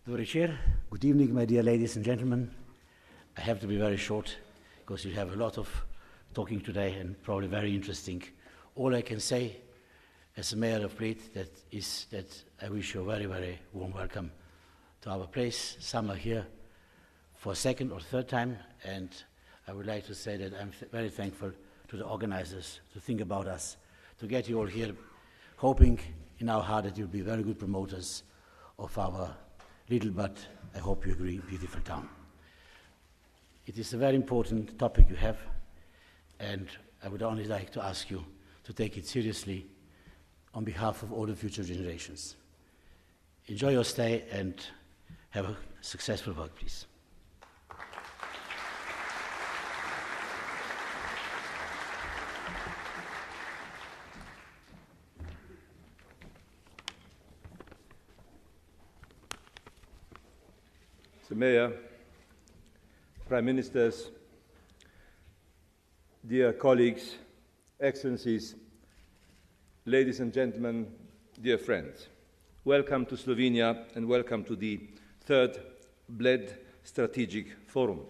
Dr. Chair, good evening, my dear ladies and gentlemen. I have to be very short because you have a lot of talking today and probably very interesting. All I can say as a mayor of Bled is that I wish you a very, very warm welcome to our place. Some are here for a second or third time, and I would like to say that I'm very thankful to the organizers to think about us, to get you all here, hoping in our heart that you'll be very good promoters of our little, but I hope you agree, beautiful town. It is a very important topic you have, and I would only like to ask you to take it seriously on behalf of all the future generations. Enjoy your stay and have a successful work, please. The Mayor, Prime Ministers, dear colleagues, Excellencies, ladies and gentlemen, dear friends, welcome to Slovenia and welcome to the third Bled Strategic Forum.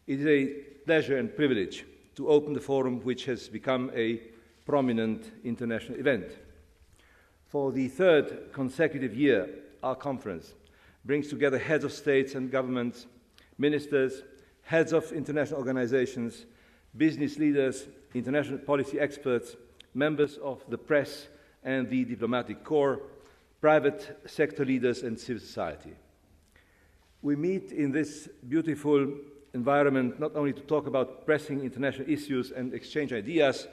It is a pleasure and privilege to open the forum, which has become a prominent international event. For the third consecutive year, our conference brings together heads of states and governments, ministers, heads of international organizations, business leaders, international policy experts, members of the press and the diplomatic corps, private sector leaders and civil society. We meet in this beautiful environment not only to talk about pressing international issues and exchange ideas,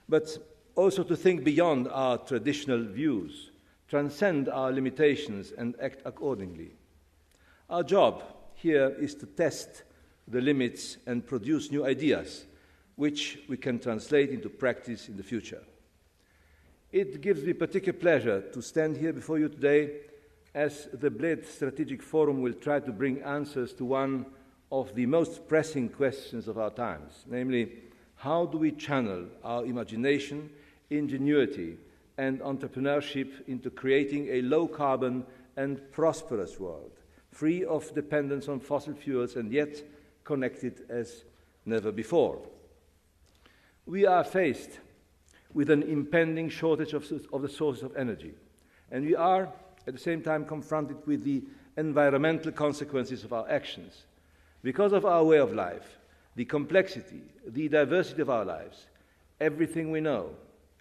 but also to think beyond our traditional views, transcend our limitations and act accordingly. Our job here is to test the limits and produce new ideas, which we can translate into practice in the future. It gives me particular pleasure to stand here before you today as the Bled Strategic Forum will try to bring answers to one of the most pressing questions of our times, namely, how do we channel our imagination, ingenuity, and entrepreneurship into creating a low-carbon and prosperous world, free of dependence on fossil fuels and yet connected as never before. We are faced with an impending shortage of the sources of energy, and we are at the same time confronted with the environmental consequences of our actions. Because of our way of life, the complexity, the diversity of our lives, everything we know,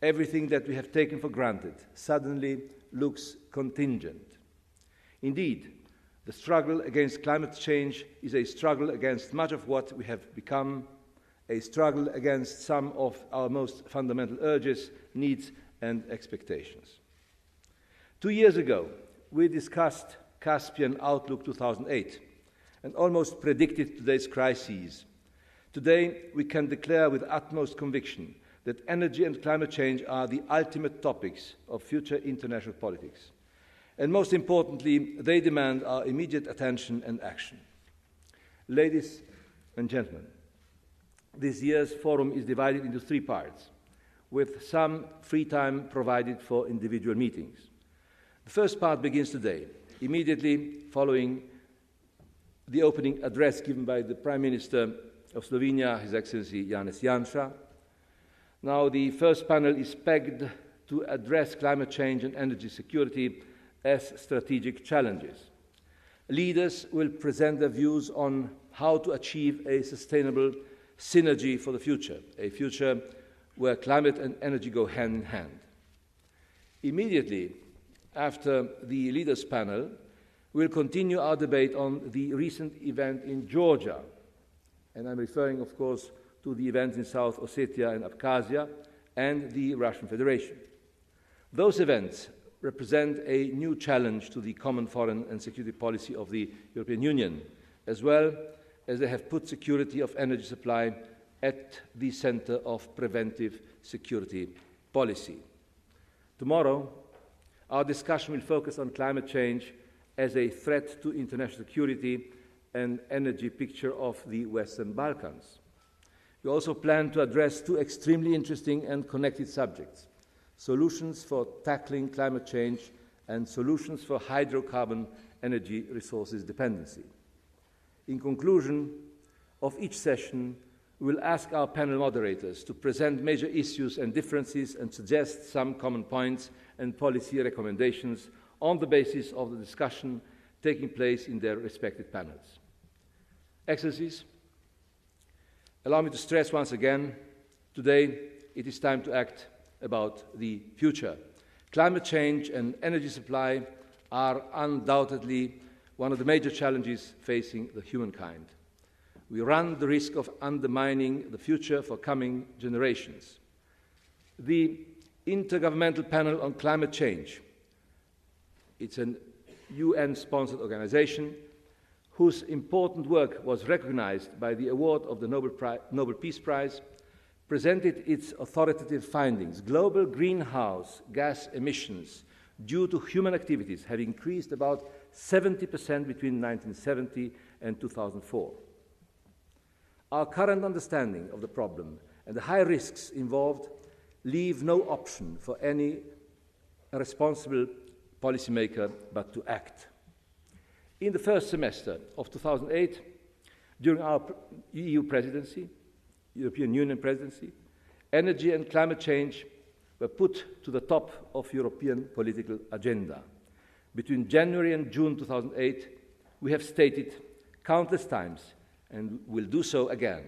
everything that we have taken for granted suddenly looks contingent. Indeed, the struggle against climate change is a struggle against much of what we have become, a struggle against some of our most fundamental urges, needs, and expectations. 2 years ago, we discussed Caspian Outlook 2008 and almost predicted today's crises. Today, we can declare with utmost conviction that energy and climate change are the ultimate topics of future international politics. And most importantly, they demand our immediate attention and action. Ladies and gentlemen, this year's forum is divided into 3 parts, with some free time provided for individual meetings. The first part begins today, immediately following the opening address given by the Prime Minister of Slovenia, His Excellency Janez Janša. Now, the first panel is pegged to address climate change and energy security as strategic challenges. Leaders will present their views on how to achieve a sustainable synergy for the future, a future where climate and energy go hand in hand. Immediately after the leaders' panel, we'll continue our debate on the recent event in Georgia, and I'm referring, of course, to the events in South Ossetia and Abkhazia and the Russian Federation. Those events represent a new challenge to the common foreign and security policy of the European Union, as well as they have put security of energy supply at the center of preventive security policy. Tomorrow, our discussion will focus on climate change as a threat to international security and energy picture of the Western Balkans. We also plan to address 2 extremely interesting and connected subjects: solutions for tackling climate change and solutions for hydrocarbon energy resources dependency. In conclusion of each session, we will ask our panel moderators to present major issues and differences and suggest some common points and policy recommendations on the basis of the discussion taking place in their respective panels. Excellencies, allow me to stress once again, today it is time to act about the future. Climate change and energy supply are undoubtedly one of the major challenges facing the humankind. We run the risk of undermining the future for coming generations. The Intergovernmental Panel on Climate Change, it's an UN-sponsored organization whose important work was recognized by the award of the Nobel Peace Prize, presented its authoritative findings. Global greenhouse gas emissions due to human activities have increased about 70% between 1970 and 2004. Our current understanding of the problem and the high risks involved leave no option for any responsible policymaker but to act. In the first semester of 2008, during our EU presidency, European Union presidency, energy and climate change were put to the top of European political agenda. Between January and June 2008, we have stated countless times, and will do so again,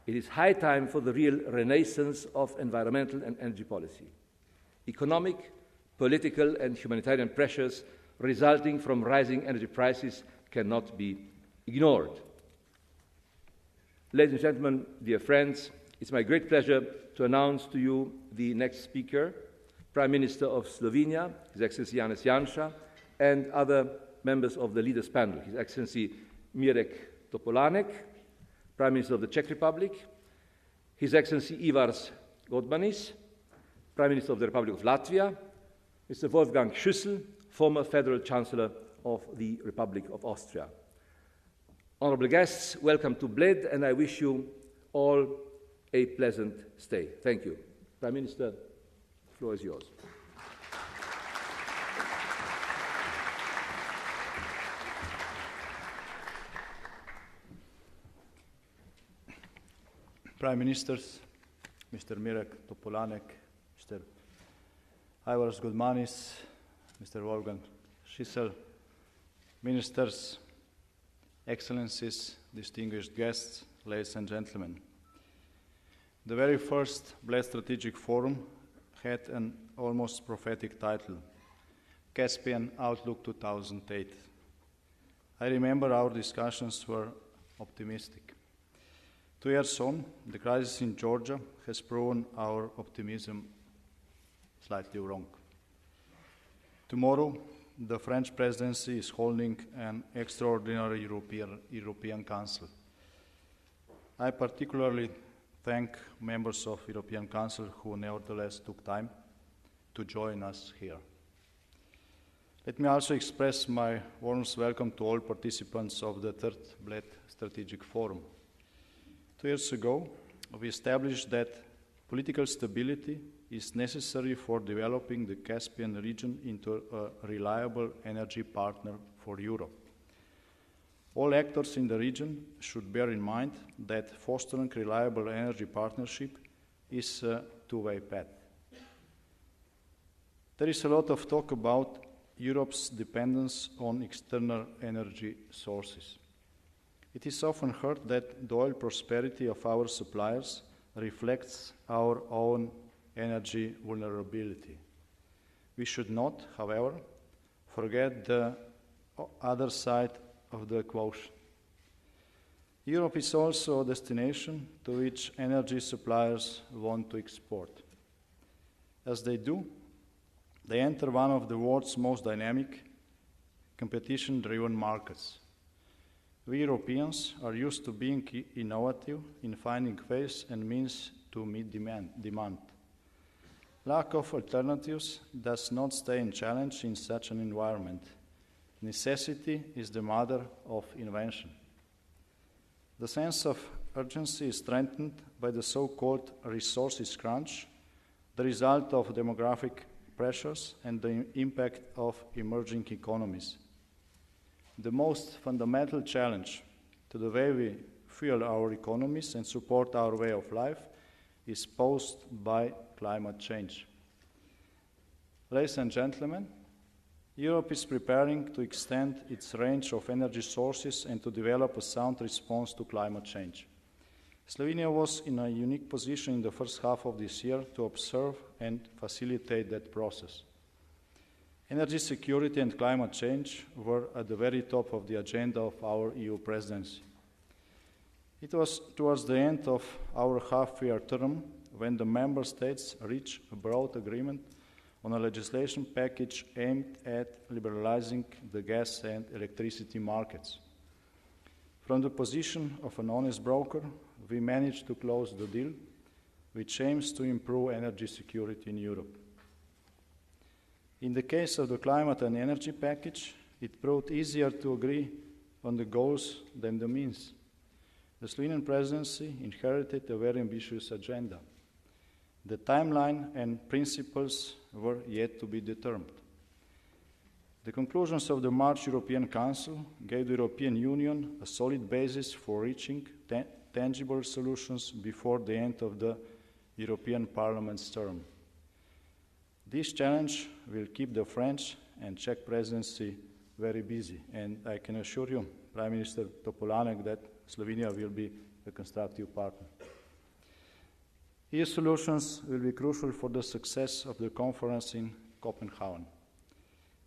it is high time for the real renaissance of environmental and energy policy. Economic, political and humanitarian pressures resulting from rising energy prices cannot be ignored. Ladies and gentlemen, dear friends, it's my great pleasure to announce to you the next speaker, Prime Minister of Slovenia, His Excellency Janez Janša, and other members of the Leaders Panel, His Excellency Mirek Topolánek, Prime Minister of the Czech Republic, His Excellency Ivars Godmanis, Prime Minister of the Republic of Latvia, Mr. Wolfgang Schüssel, former Federal Chancellor of the Republic of Austria. Honorable guests, welcome to Bled, and I wish you all a pleasant stay. Thank you. Prime Minister, the floor is yours. Prime Ministers, Mr. Mirek Topolánek, Mr. Ivars Godmanis, Mr. Wolfgang Schüssel, Ministers, Excellencies, distinguished guests, ladies and gentlemen. The very first Bled Strategic Forum had an almost prophetic title, Caspian Outlook 2008. I remember our discussions were optimistic. 2 years on, the crisis in Georgia has proven our optimism slightly wrong. Tomorrow, the French presidency is holding an extraordinary European Council. I particularly thank members of European Council who nevertheless took time to join us here. Let me also express my warmest welcome to all participants of the third Bled Strategic Forum. 2 years ago, we established that political stability is necessary for developing the Caspian region into a reliable energy partner for Europe. All actors in the region should bear in mind that fostering reliable energy partnership is a two-way path. There is a lot of talk about Europe's dependence on external energy sources. It is often heard that the oil prosperity of our suppliers reflects our own energy vulnerability. We should not, however, forget the other side of the equation. Europe is also a destination to which energy suppliers want to export. As they do, they enter one of the world's most dynamic, competition-driven markets. We Europeans are used to being innovative in finding ways and means to meet demand. Lack of alternatives does not stay in challenge in such an environment. Necessity is the mother of invention. The sense of urgency is strengthened by the so-called resources crunch, the result of demographic pressures and the impact of emerging economies. The most fundamental challenge to the way we fuel our economies and support our way of life is posed by climate change. Ladies and gentlemen, Europe is preparing to extend its range of energy sources and to develop a sound response to climate change. Slovenia was in a unique position in the first half of this year to observe and facilitate that process. Energy security and climate change were at the very top of the agenda of our EU presidency. It was towards the end of our half-year term when the member states reached a broad agreement on a legislation package aimed at liberalizing the gas and electricity markets. From the position of an honest broker, we managed to close the deal, which aims to improve energy security in Europe. In the case of the climate and energy package, it proved easier to agree on the goals than the means. The Slovenian presidency inherited a very ambitious agenda. The timeline and principles were yet to be determined. The conclusions of the March European Council gave the European Union a solid basis for reaching tangible solutions before the end of the European Parliament's term. This challenge will keep the French and Czech presidency very busy, and I can assure you, Prime Minister Topolánek, that Slovenia will be a constructive partner. EU solutions will be crucial for the success of the conference in Copenhagen.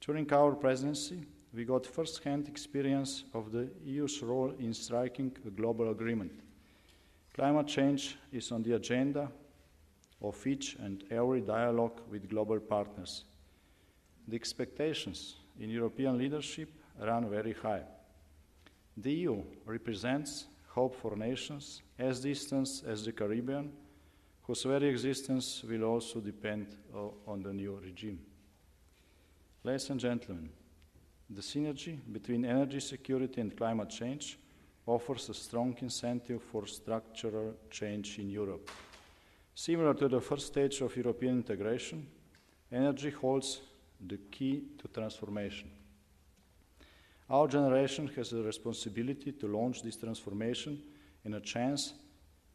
During our presidency, we got first-hand experience of the EU's role in striking a global agreement. Climate change is on the agenda of each and every dialogue with global partners. The expectations in European leadership run very high. The EU represents hope for nations as distant as the Caribbean, whose very existence will also depend on the new regime. Ladies and gentlemen, the synergy between energy security and climate change offers a strong incentive for structural change in Europe. Similar to the first stage of European integration, energy holds the key to transformation. Our generation has a responsibility to launch this transformation and a chance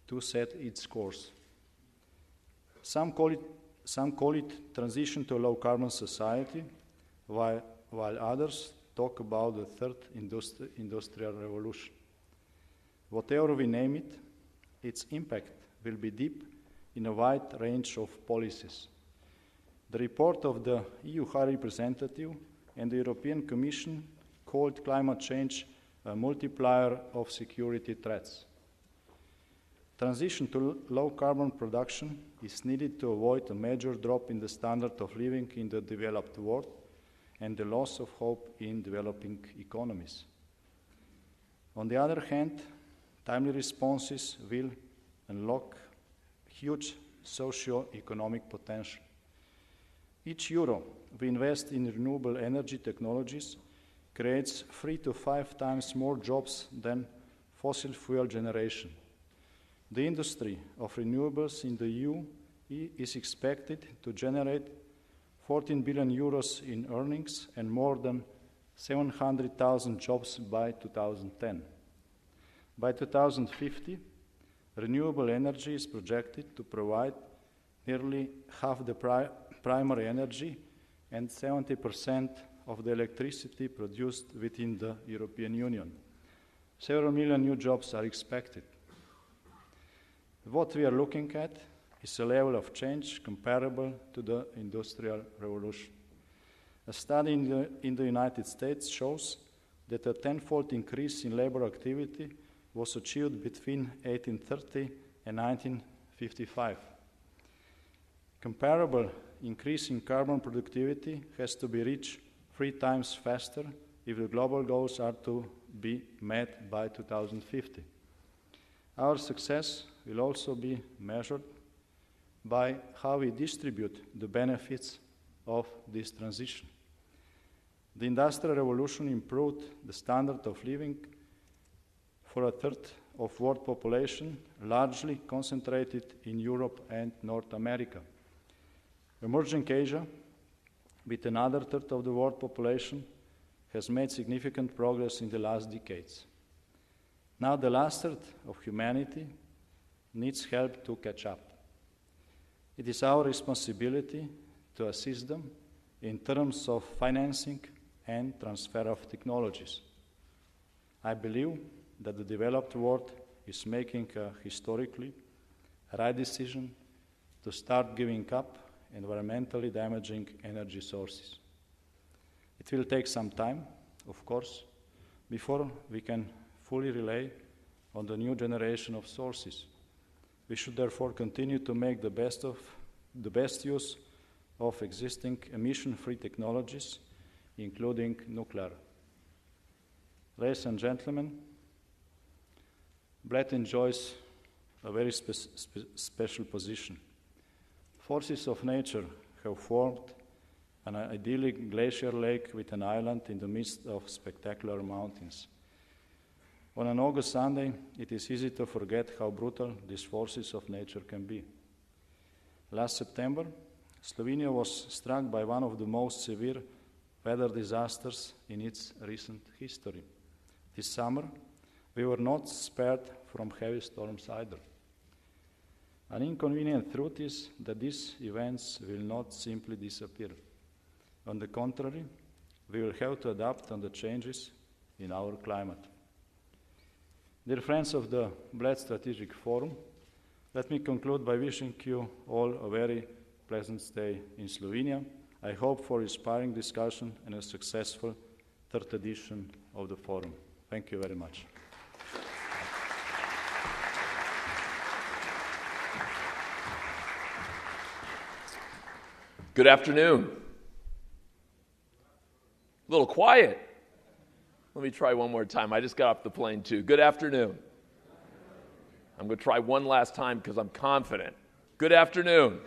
to set its course. Some call it transition to a low-carbon society, while others talk about the third industrial revolution. Whatever we name it, its impact will be deep in a wide range of policies. The report of the EU High Representative and the European Commission called climate change a multiplier of security threats. Transition to low-carbon production is needed to avoid a major drop in the standard of living in the developed world and the loss of hope in developing economies. On the other hand, timely responses will unlock huge socio-economic potential. Each euro we invest in renewable energy technologies creates 3 to 5 times more jobs than fossil fuel generation. The industry of renewables in the EU is expected to generate 14 billion euros in earnings and more than 700,000 jobs by 2010. By 2050, renewable energy is projected to provide nearly half the primary energy and 70% of the electricity produced within the European Union. Several million new jobs are expected. What we are looking at is a level of change comparable to the Industrial Revolution. A study in the United States shows that a tenfold increase in labor activity was achieved between 1830 and 1955. Comparable increase in carbon productivity has to be reached 3 times faster if the global goals are to be met by 2050. Our success will also be measured by how we distribute the benefits of this transition. The Industrial Revolution improved the standard of living for a third of world population, largely concentrated in Europe and North America. Emerging Asia, with another third of the world population, has made significant progress in the last decades. Now the last third of humanity needs help to catch up. It is our responsibility to assist them in terms of financing and transfer of technologies. I believe that the developed world is making a historically right decision to start giving up environmentally damaging energy sources. It will take some time, of course, before we can fully rely on the new generation of sources. We should therefore continue to make the best use of existing emission-free technologies, including nuclear. Ladies and gentlemen, Bled enjoys a very special position. Forces of nature have formed an idyllic glacier lake with an island in the midst of spectacular mountains. On an August Sunday, it is easy to forget how brutal these forces of nature can be. Last September, Slovenia was struck by one of the most severe weather disasters in its recent history. This summer, we were not spared from heavy storms either. An inconvenient truth is that these events will not simply disappear. On the contrary, we will have to adapt on the changes in our climate. Dear friends of the Bled Strategic Forum, let me conclude by wishing you all a very pleasant stay in Slovenia. I hope for inspiring discussion and a successful third edition of the forum. Thank you very much. Good afternoon. A little quiet. Let me try one more time. I just got off the plane too. Good afternoon. I'm going to try one last time because I'm confident. Good afternoon.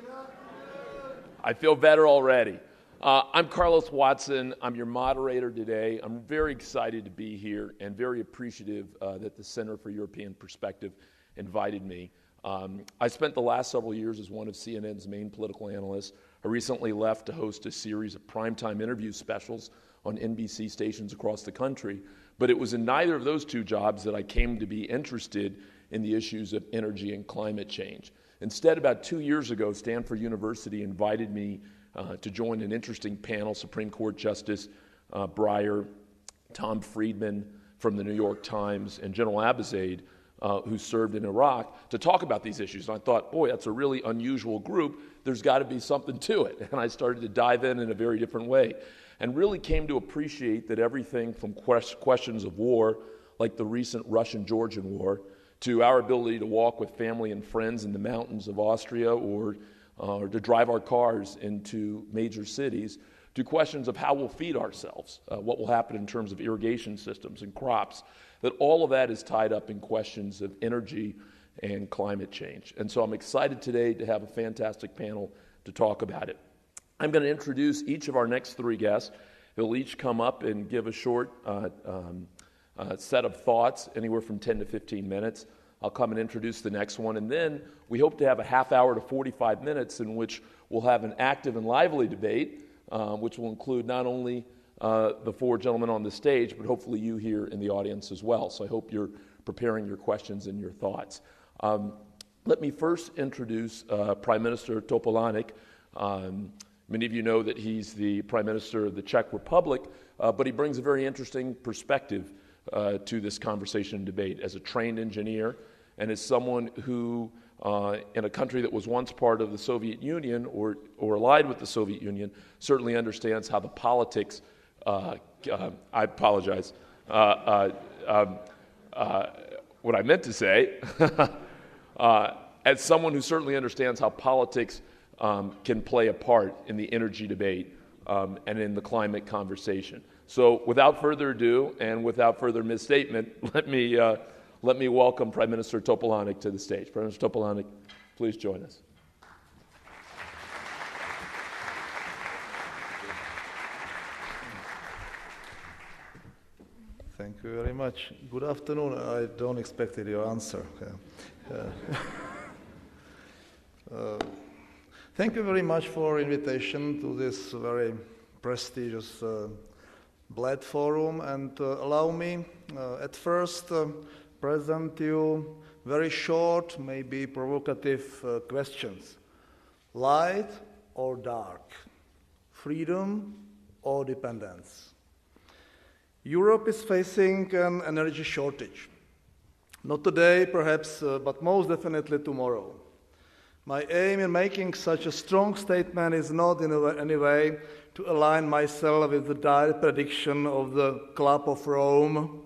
I feel better already. I'm Carlos Watson. I'm your moderator today. I'm very excited to be here and very appreciative that the Center for European Perspective invited me. I spent the last several years as one of CNN's main political analysts. I recently left to host a series of primetime interview specials on NBC stations across the country, but it was in neither of those two jobs that I came to be interested in the issues of energy and climate change. Instead, about 2 years ago, Stanford University invited me to join an interesting panel, Supreme Court Justice Breyer, Tom Friedman from the New York Times, and General Abizaid, who served in Iraq, to talk about these issues. And I thought, boy, that's a really unusual group. There's got to be something to it. And I started to dive in a very different way and really came to appreciate that everything from questions of war, like the recent Russian-Georgian war, to our ability to walk with family and friends in the mountains of Austria or to drive our cars into major cities, to questions of how we'll feed ourselves, what will happen in terms of irrigation systems and crops, that all of that is tied up in questions of energy and climate change. And so I'm excited today to have a fantastic panel to talk about it. I'm going to introduce each of our next three guests. They'll each come up and give a short set of thoughts, anywhere from 10 to 15 minutes. I'll come and introduce the next one, and then we hope to have a half hour to 45 minutes in which we'll have an active and lively debate, which will include not only the four gentlemen on the stage, but hopefully you here in the audience as well. So I hope you're preparing your questions and your thoughts. Let me first introduce Prime Minister Topolánek. Many of you know that he's the Prime Minister of the Czech Republic, but he brings a very interesting perspective to this conversation and debate as a trained engineer and as someone who, in a country that was once part of the Soviet Union or allied with the Soviet Union, certainly understands how the politics, I apologize, what I meant to say, as someone who certainly understands how politics can play a part in the energy debate and in the climate conversation. So without further ado and without further misstatement, let me welcome Prime Minister Topolánek to the stage. Prime Minister Topolánek, please join us. Thank you very much. Good afternoon. I don't expect your answer. Thank you very much for invitation to this very prestigious BLED Forum, and allow me at first present you very short, maybe provocative questions. Light or dark? Freedom or dependence? Europe is facing an energy shortage. Not today, perhaps, but most definitely tomorrow. My aim in making such a strong statement is not in any way to align myself with the dire prediction of the Club of Rome,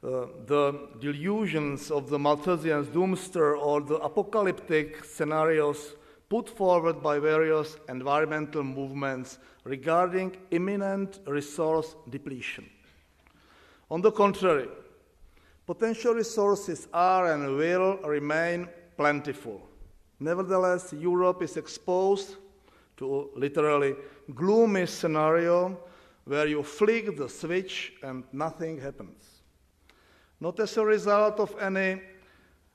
the delusions of the Malthusian doomster, or the apocalyptic scenarios put forward by various environmental movements regarding imminent resource depletion. On the contrary, potential resources are and will remain plentiful. Nevertheless, Europe is exposed to a literally gloomy scenario where you flick the switch and nothing happens. Not as a result of any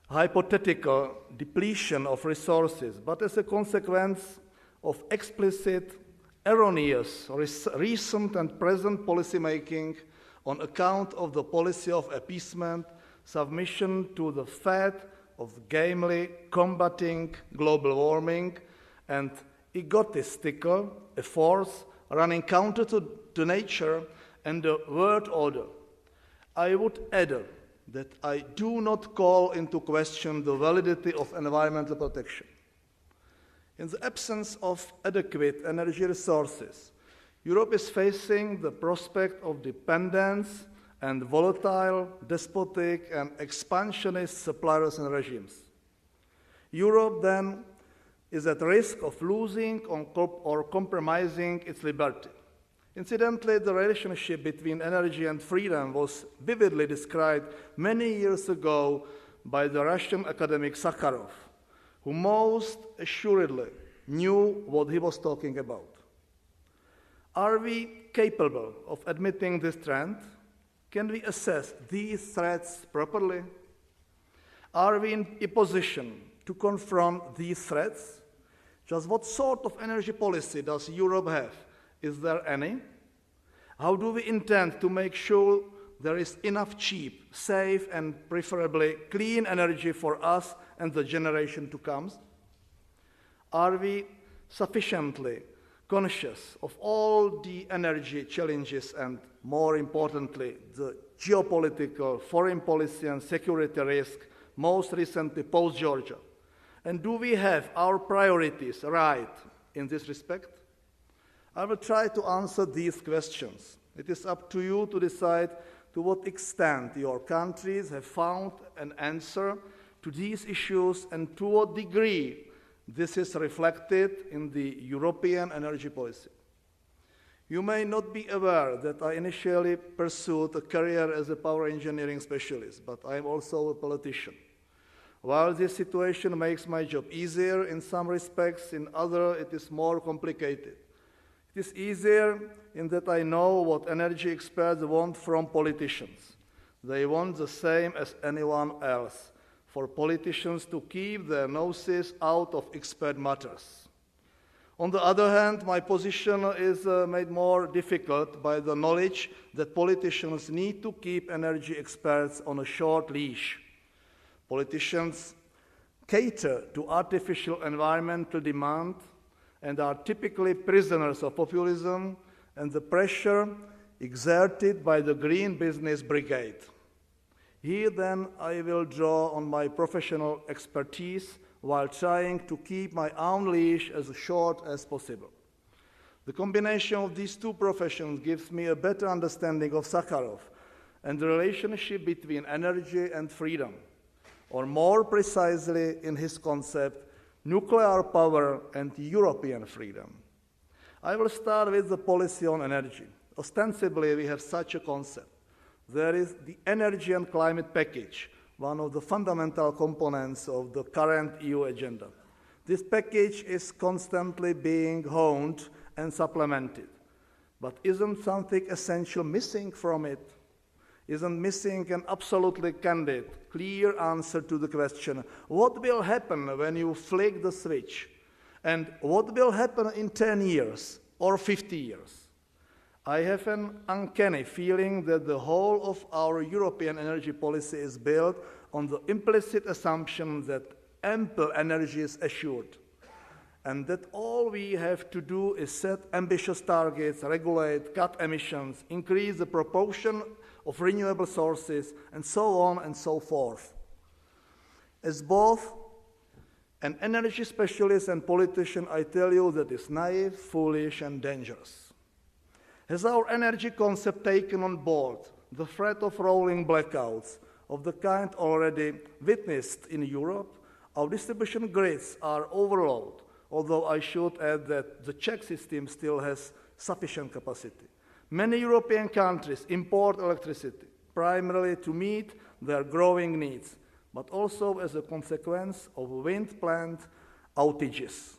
hypothetical depletion of resources, but as a consequence of explicit, erroneous, recent and present policymaking on account of the policy of appeasement, submission to the fate of gamely combating global warming, and egotistical efforts running counter to nature and the world order. I would add that I do not call into question the validity of environmental protection. In the absence of adequate energy resources, Europe is facing the prospect of dependence and volatile, despotic, and expansionist suppliers and regimes. Europe, then, is at risk of losing or compromising its liberty. Incidentally, the relationship between energy and freedom was vividly described many years ago by the Russian academic Sakharov, who most assuredly knew what he was talking about. Are we capable of admitting this trend? Can we assess these threats properly? Are we in a position to confront these threats? Just what sort of energy policy does Europe have? Is there any? How do we intend to make sure there is enough cheap, safe, and preferably clean energy for us and the generation to come? Are we sufficiently conscious of all the energy challenges and, more importantly, the geopolitical, foreign policy, and security risk, most recently post-Georgia? And do we have our priorities right in this respect? I will try to answer these questions. It is up to you to decide to what extent your countries have found an answer to these issues and to what degree this is reflected in the European energy policy. You may not be aware that I initially pursued a career as a power engineering specialist, but I am also a politician. While this situation makes my job easier in some respects, in others it is more complicated. It is easier in that I know what energy experts want from politicians. They want the same as anyone else, for politicians to keep their noses out of expert matters. On the other hand, my position is made more difficult by the knowledge that politicians need to keep energy experts on a short leash. Politicians cater to artificial environmental demand and are typically prisoners of populism and the pressure exerted by the Green Business Brigade. Here, then, I will draw on my professional expertise while trying to keep my own leash as short as possible. The combination of these two professions gives me a better understanding of Sakharov and the relationship between energy and freedom, or more precisely in his concept, nuclear power and European freedom. I will start with the policy on energy. Ostensibly, we have such a concept. There is the energy and climate package, one of the fundamental components of the current EU agenda. This package is constantly being honed and supplemented. But isn't something essential missing from it? Isn't missing an absolutely candid, clear answer to the question, what will happen when you flick the switch? And what will happen in 10 years or 50 years? I have an uncanny feeling that the whole of our European energy policy is built on the implicit assumption that ample energy is assured, and that all we have to do is set ambitious targets, regulate, cut emissions, increase the proportion of renewable sources, and so on and so forth. As both an energy specialist and politician, I tell you that is naive, foolish, and dangerous. Has our energy concept taken on board the threat of rolling blackouts of the kind already witnessed in Europe? Our distribution grids are overloaded, although I should add that the Czech system still has sufficient capacity. Many European countries import electricity, primarily to meet their growing needs, but also as a consequence of wind plant outages.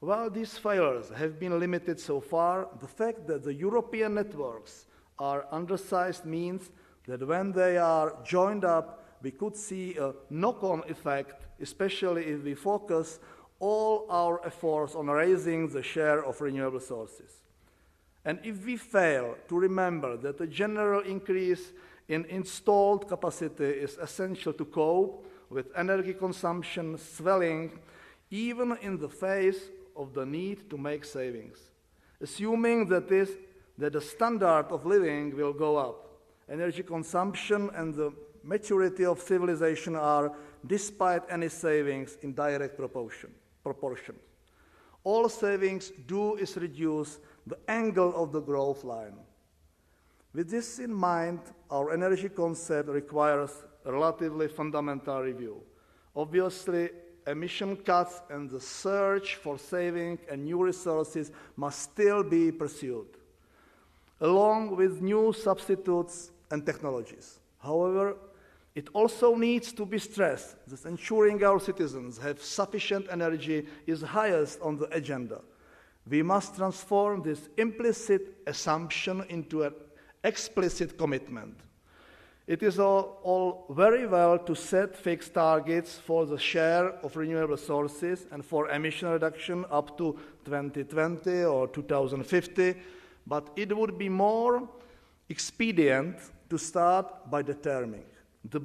While these failures have been limited so far, the fact that the European networks are undersized means that when they are joined up, we could see a knock-on effect, especially if we focus all our efforts on raising the share of renewable sources. And if we fail to remember that a general increase in installed capacity is essential to cope with energy consumption swelling, even in the face of the need to make savings. Assuming that the standard of living will go up, energy consumption and the maturity of civilization are, despite any savings, in direct proportion. All savings do is reduce the angle of the growth line. With this in mind, our energy concept requires a relatively fundamental review. Obviously, emission cuts and the search for saving and new resources must still be pursued, along with new substitutes and technologies. However, it also needs to be stressed that ensuring our citizens have sufficient energy is highest on the agenda. We must transform this implicit assumption into an explicit commitment. It is all very well to set fixed targets for the share of renewable sources and for emission reduction up to 2020 or 2050, but it would be more expedient to start by determining the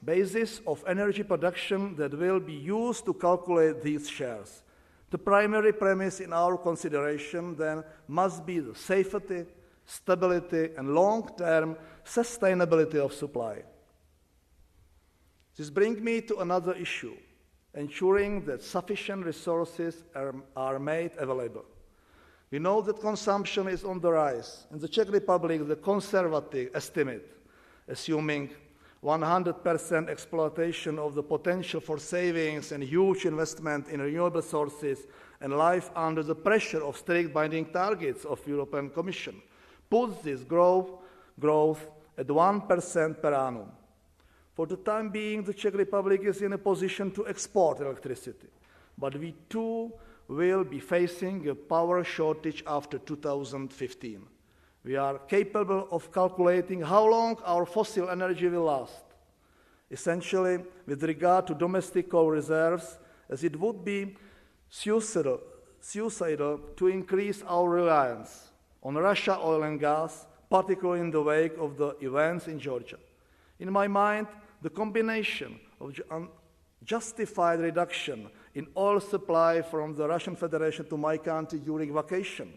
basis of energy production that will be used to calculate these shares. The primary premise in our consideration then must be the safety, stability, and long-term sustainability of supply. This brings me to another issue, ensuring that sufficient resources are made available. We know that consumption is on the rise. In the Czech Republic, the conservative estimate, assuming 100% exploitation of the potential for savings and huge investment in renewable sources and life under the pressure of strict binding targets of European Commission, puts this growth at 1% per annum. For the time being, the Czech Republic is in a position to export electricity, but we too will be facing a power shortage after 2015. We are capable of calculating how long our fossil energy will last. Essentially, with regard to domestic coal reserves, as it would be suicidal to increase our reliance on Russia oil and gas, particularly in the wake of the events in Georgia. In my mind, the combination of justified reduction in oil supply from the Russian Federation to my country during vacation,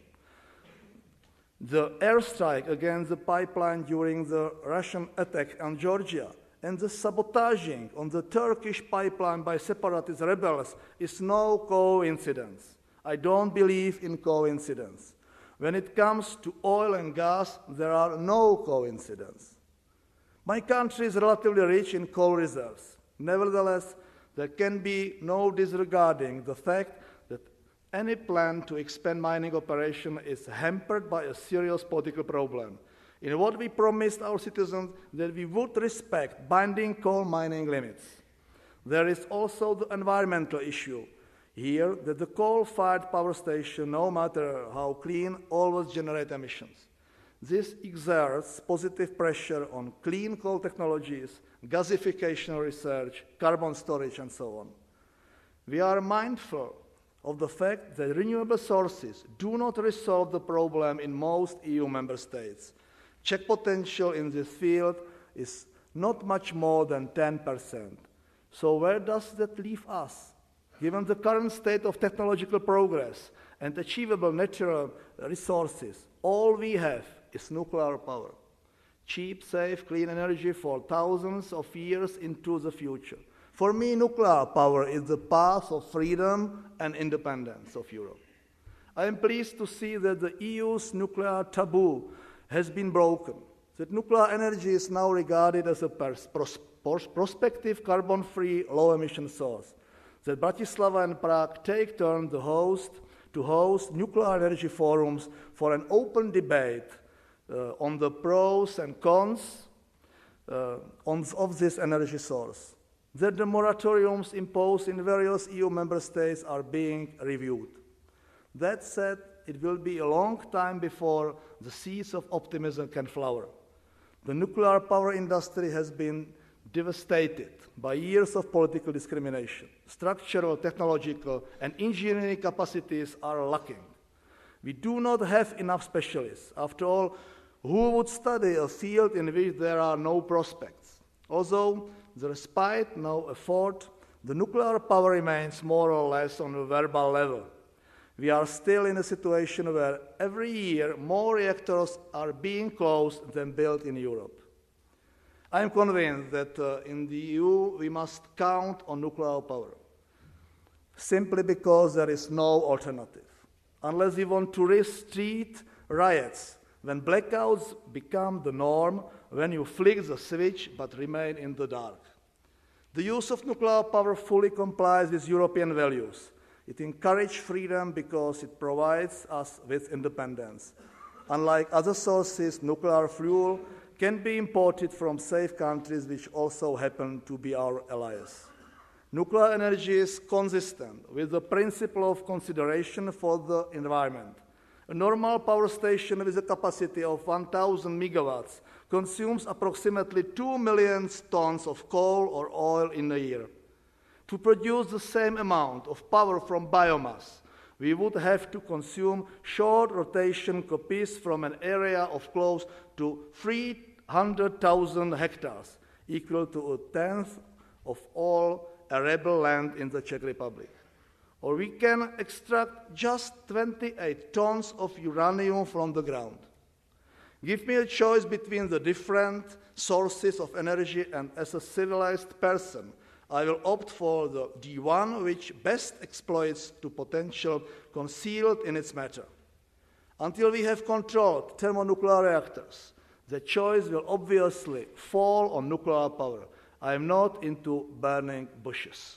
the airstrike against the pipeline during the Russian attack on Georgia, and the sabotaging on the Turkish pipeline by separatist rebels is no coincidence. I don't believe in coincidence. When it comes to oil and gas, there are no coincidences. My country is relatively rich in coal reserves. Nevertheless, there can be no disregarding the fact that any plan to expand mining operation is hampered by a serious political problem. In what we promised our citizens that we would respect binding coal mining limits. There is also the environmental issue. Here, that the coal-fired power station, no matter how clean, always generate emissions. This exerts positive pressure on clean coal technologies, gasification research, carbon storage, and so on. We are mindful of the fact that renewable sources do not resolve the problem in most EU member states. Czech potential in this field is not much more than 10%. So where does that leave us? Given the current state of technological progress and achievable natural resources, all we have is nuclear power. Cheap, safe, clean energy for thousands of years into the future. For me, nuclear power is the path of freedom and independence of Europe. I am pleased to see that the EU's nuclear taboo has been broken, that nuclear energy is now regarded as a prospective carbon-free, low-emission source, that Bratislava and Prague take turn to host nuclear energy forums for an open debate on the pros and cons of this energy source, that the moratoriums imposed in various EU member states are being reviewed. That said, it will be a long time before the seeds of optimism can flower. The nuclear power industry has been devastated by years of political discrimination. Structural, technological, and engineering capacities are lacking. We do not have enough specialists. After all, who would study a field in which there are no prospects? Although despite no effort, the nuclear power remains more or less on a verbal level. We are still in a situation where every year more reactors are being closed than built in Europe. I am convinced that in the EU we must count on nuclear power, simply because there is no alternative. Unless we want to risk street riots, when blackouts become the norm, when you flick the switch but remain in the dark. The use of nuclear power fully complies with European values. It encourages freedom because it provides us with independence. Unlike other sources, nuclear fuel can be imported from safe countries which also happen to be our allies. Nuclear energy is consistent with the principle of consideration for the environment. A normal power station with a capacity of 1,000 megawatts consumes approximately 2 million tons of coal or oil in a year. To produce the same amount of power from biomass, we would have to consume short rotation copies from an area of close to 300,000 hectares, equal to a tenth of all arable land in the Czech Republic. Or we can extract just 28 tons of uranium from the ground. Give me a choice between the different sources of energy, and as a civilized person, I will opt for the one which best exploits the potential concealed in its matter. Until we have controlled thermonuclear reactors, the choice will obviously fall on nuclear power. I am not into burning bushes.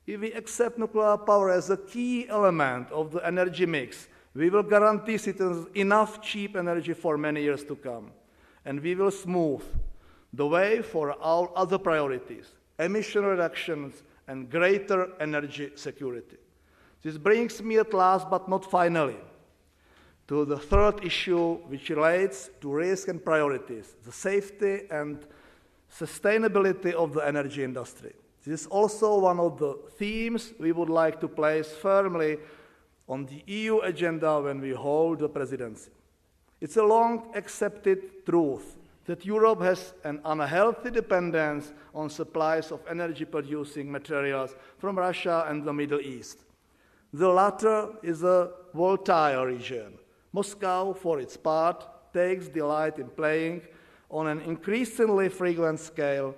If we accept nuclear power as a key element of the energy mix, we will guarantee citizens enough cheap energy for many years to come, and we will smooth the way for our other priorities, emission reductions and greater energy security. This brings me at last, but not finally, to the third issue, which relates to risk and priorities, the safety and sustainability of the energy industry. This is also one of the themes we would like to place firmly on the EU agenda when we hold the presidency. It's a long accepted truth that Europe has an unhealthy dependence on supplies of energy-producing materials from Russia and the Middle East. The latter is a volatile region. Moscow, for its part, takes delight in playing on an increasingly frequent scale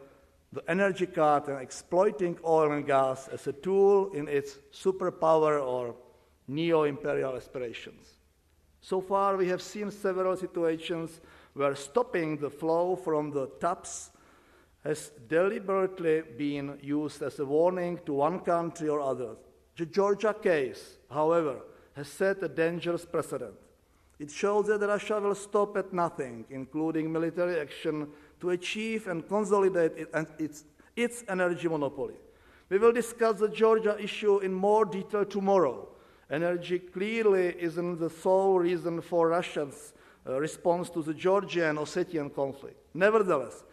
the energy card and exploiting oil and gas as a tool in its superpower or neo-imperial aspirations. So far, we have seen several situations where stopping the flow from the taps has deliberately been used as a warning to one country or other. The Georgia case, however, has set a dangerous precedent. It shows that Russia will stop at nothing, including military action, to achieve and consolidate its energy monopoly. We will discuss the Georgia issue in more detail tomorrow. Energy clearly isn't the sole reason for Russia's response to the Georgian Ossetian conflict. Nevertheless,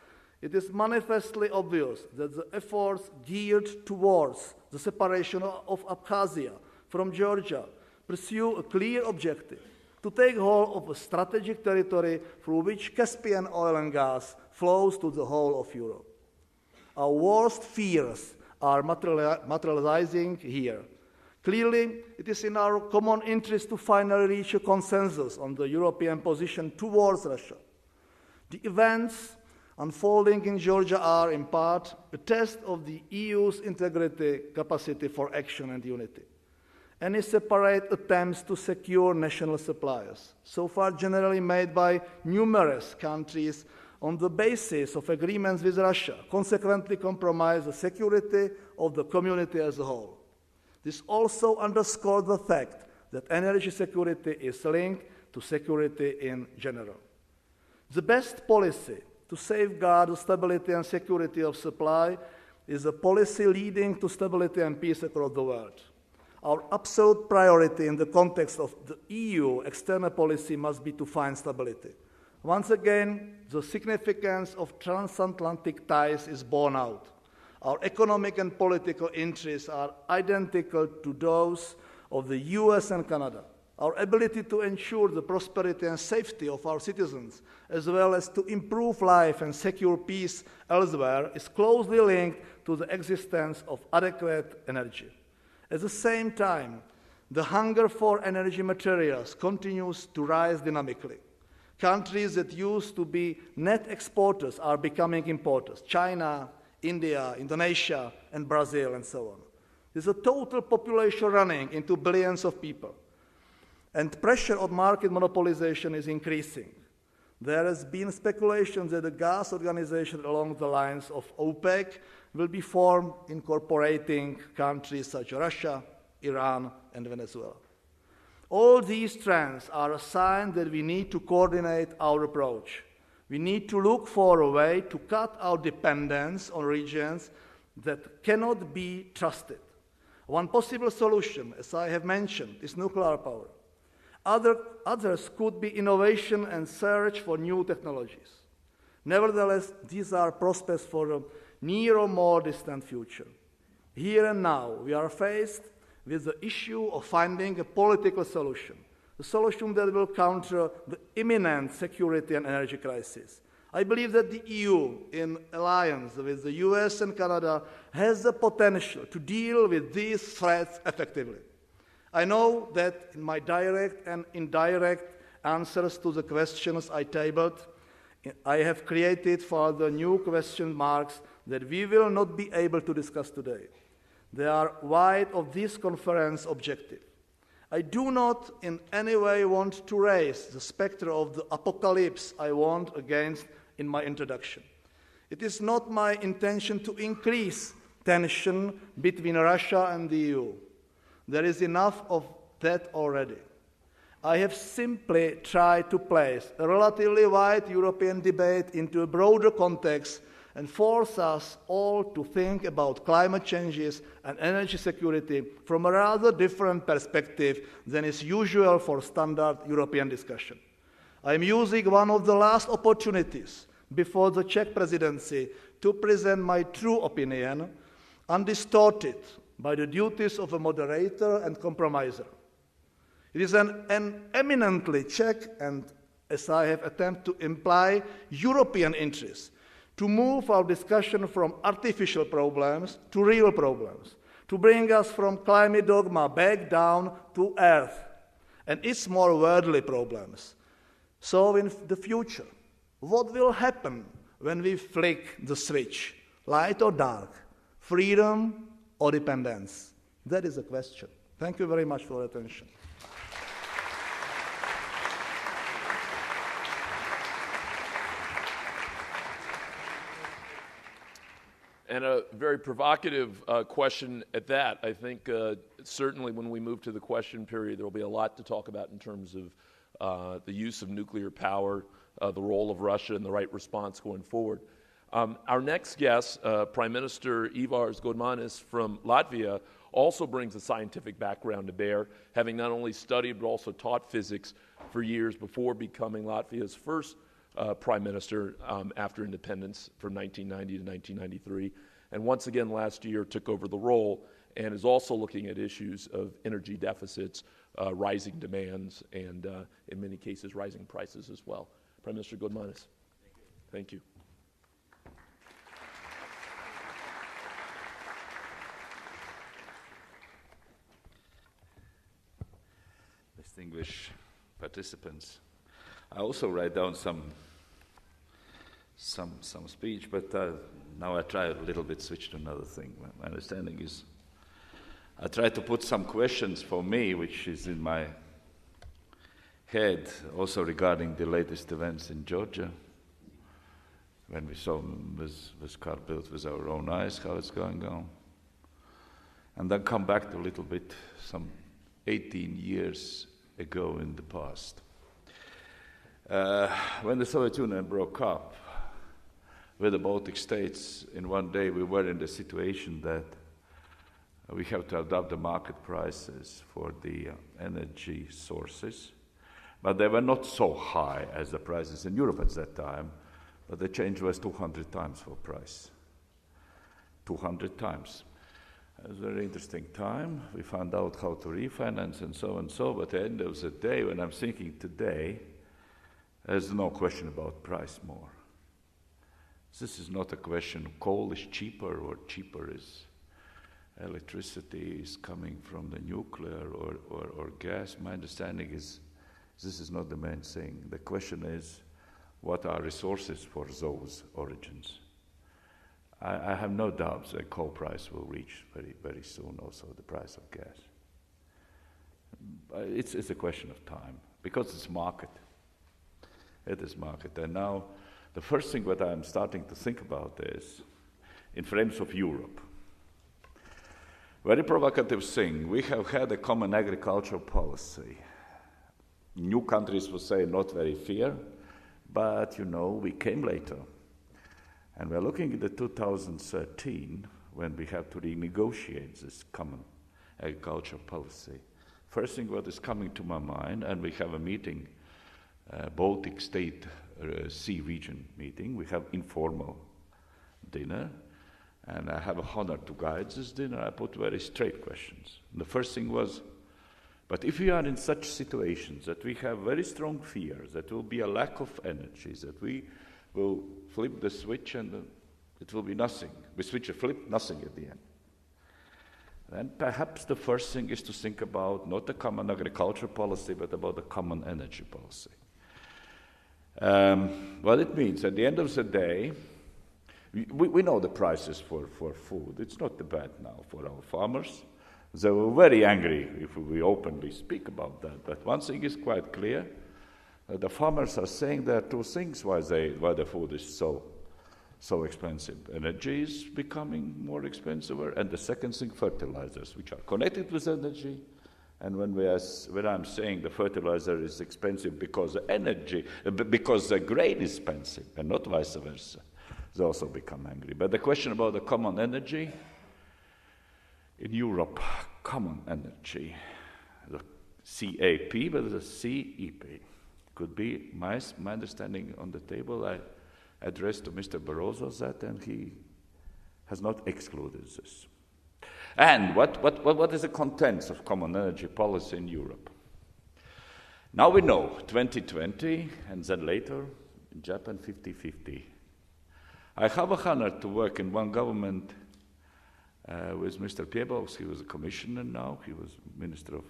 it is manifestly obvious that the efforts geared towards the separation of Abkhazia from Georgia, pursue a clear objective to take hold of a strategic territory through which Caspian oil and gas flows to the whole of Europe. Our worst fears are materializing here. Clearly, it is in our common interest to finally reach a consensus on the European position towards Russia. The events unfolding in Georgia are, in part, a test of the EU's integrity, capacity for action and unity. Any separate attempts to secure national supplies, so far generally made by numerous countries on the basis of agreements with Russia, consequently compromise the security of the community as a whole. This also underscores the fact that energy security is linked to security in general. The best policy to safeguard the stability and security of supply is a policy leading to stability and peace across the world. Our absolute priority in the context of the EU external policy must be to find stability. Once again, the significance of transatlantic ties is borne out. Our economic and political interests are identical to those of the US and Canada. Our ability to ensure the prosperity and safety of our citizens, as well as to improve life and secure peace elsewhere, is closely linked to the existence of adequate energy. At the same time, the hunger for energy materials continues to rise dynamically. Countries that used to be net exporters are becoming importers. China, India, Indonesia, and Brazil, and so on. There's a total population running into billions of people. And pressure on market monopolization is increasing. There has been speculation that a gas organization along the lines of OPEC will be formed, incorporating countries such as Russia, Iran, and Venezuela. All these trends are a sign that we need to coordinate our approach. We need to look for a way to cut our dependence on regions that cannot be trusted. One possible solution, as I have mentioned, is nuclear power. Others could be innovation and search for new technologies. Nevertheless, these are prospects for a near or more distant future. Here and now, we are faced with the issue of finding a political solution, a solution that will counter the imminent security and energy crisis. I believe that the EU, in alliance with the US and Canada, has the potential to deal with these threats effectively. I know that in my direct and indirect answers to the questions I tabled, I have created for the new question marks that we will not be able to discuss today. They are wide of this conference objective. I do not in any way want to raise the specter of the apocalypse I warned against in my introduction. It is not my intention to increase tension between Russia and the EU. There is enough of that already. I have simply tried to place a relatively wide European debate into a broader context and force us all to think about climate changes and energy security from a rather different perspective than is usual for standard European discussion. I am using one of the last opportunities before the Czech presidency to present my true opinion, undistorted by the duties of a moderator and compromiser. It is an eminently Czech and, as I have attempted to imply, European interest to move our discussion from artificial problems to real problems, to bring us from climate dogma back down to earth and its more worldly problems. So in the future, what will happen when we flick the switch? Light or dark? Freedom or dependence? That is the question. Thank you very much for your attention. And a very provocative question at that. I think certainly when we move to the question period, there will be a lot to talk about in terms of the use of nuclear power, the role of Russia, and the right response going forward. Our next guest, Prime Minister Ivars Godmanis from Latvia, also brings a scientific background to bear, having not only studied but also taught physics for years before becoming Latvia's first Prime Minister after independence from 1990 to 1993, and once again last year took over the role and is also looking at issues of energy deficits, rising demands, and in many cases, rising prices as well. Prime Minister Godmanis. Thank you. Distinguished participants, I also write down some speech, but now I try a little bit switch to another thing. My understanding is I try to put some questions for me, which is in my head, also regarding the latest events in Georgia, when we saw this car built with our own eyes, how it's going on. And then come back to a little bit, some 18 years ago in the past. When the Soviet Union broke up with the Baltic states, in one day we were in the situation that we have to adopt the market prices for the energy sources, but they were not so high as the prices in Europe at that time, but the change was 200 times for price. 200 times. It was a very interesting time. We found out how to refinance and so, but at the end of the day, when I'm thinking today, there's no question about price more. This is not a question of coal is cheaper or cheaper is electricity is coming from the nuclear or gas. My understanding is this is not the main thing. The question is, what are resources for those origins? I have no doubts that coal price will reach very, very soon also the price of gas. It's a question of time, because it's market. It is market. And now, the first thing that I'm starting to think about is, in frames of Europe, very provocative thing, we have had a common agricultural policy. New countries will say not very fair, but we came later. And we're looking at the 2013, when we have to renegotiate this common agricultural policy. First thing what is coming to my mind, and we have a meeting, Baltic State Sea Region meeting, we have informal dinner, and I have a honor to guide this dinner. I put very straight questions. And the first thing was, but if we are in such situations that we have very strong fears that there will be a lack of energy, that we will flip the switch and it will be nothing. We switch a flip, nothing at the end. Then perhaps the first thing is to think about not the common agricultural policy, but about the common energy policy. What it means, at the end of the day, we know the prices for food. It's not too bad now for our farmers. They were very angry if we openly speak about that. But one thing is quite clear. The farmers are saying there are two things why the food is so expensive. Energy is becoming more expensive, and the second thing, fertilizers, which are connected with energy. And when I'm saying the fertilizer is expensive because the grain is expensive, and not vice versa, they also become angry. But the question about the common energy, in Europe, common energy, the CAP, but the CEP. Could be my understanding on the table. I addressed to Mr. Barroso that, and he has not excluded this. And what is the contents of common energy policy in Europe? Now we know 2020, and then later in Japan 50-50. I have a honor to work in one government with Mr. Piebals. He was a commissioner now. He was Minister of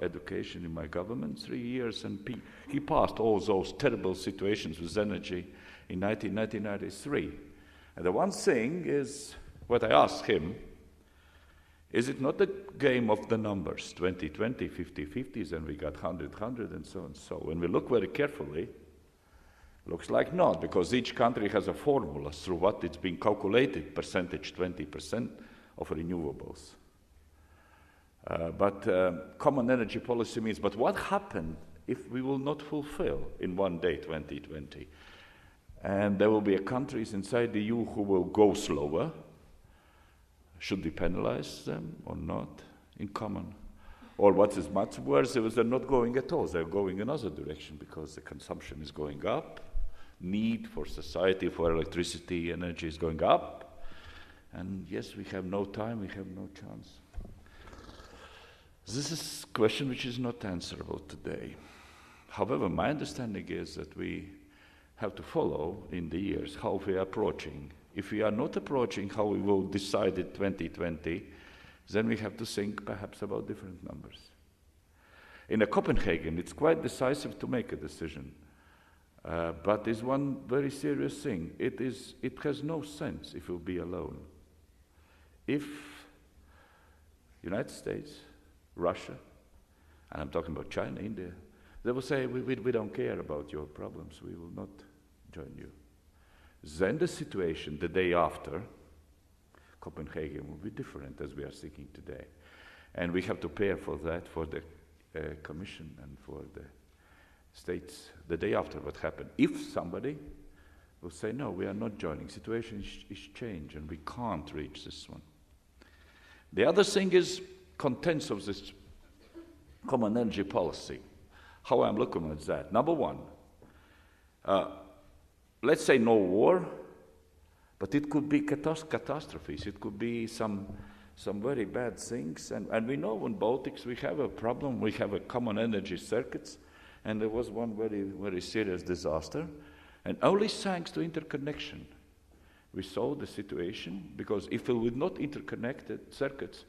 Education in my government 3 years, and he passed all those terrible situations with energy in 1993. And the one thing is, what I asked him, is it not a game of the numbers, 2020, 50-50s, and we got 100, and so and so. When we look very carefully, looks like not, because each country has a formula through what it's been calculated, percentage 20% of renewables. But common energy policy means, but what happened if we will not fulfill in one day 2020? And there will be countries inside the EU who will go slower. Should we penalize them or not in common? Or what is much worse, is they're not going at all. They're going another direction because the consumption is going up. Need for society for electricity, energy is going up. And yes, we have no time, we have no chance. This is a question which is not answerable today. However, my understanding is that we have to follow in the years how we are approaching. If we are not approaching how we will decide in 2020, then we have to think perhaps about different numbers. In Copenhagen, it's quite decisive to make a decision. But there's one very serious thing. It has no sense if we'll be alone. If United States, Russia, and I'm talking about China, India, they will say, we don't care about your problems, we will not join you. Then the situation the day after Copenhagen will be different as we are thinking today. And we have to prepare for that, for the Commission and for the states the day after what happened. If somebody will say, no, we are not joining, situation is changed and we can't reach this one. The other thing is contents of this common energy policy. How I'm looking at that. Number one, let's say no war, but it could be catastrophes. It could be some very bad things. And we know in Baltics we have a problem. We have a common energy circuits. And there was one very, very serious disaster. And only thanks to interconnection, we solved the situation. Because if we would not interconnected circuits,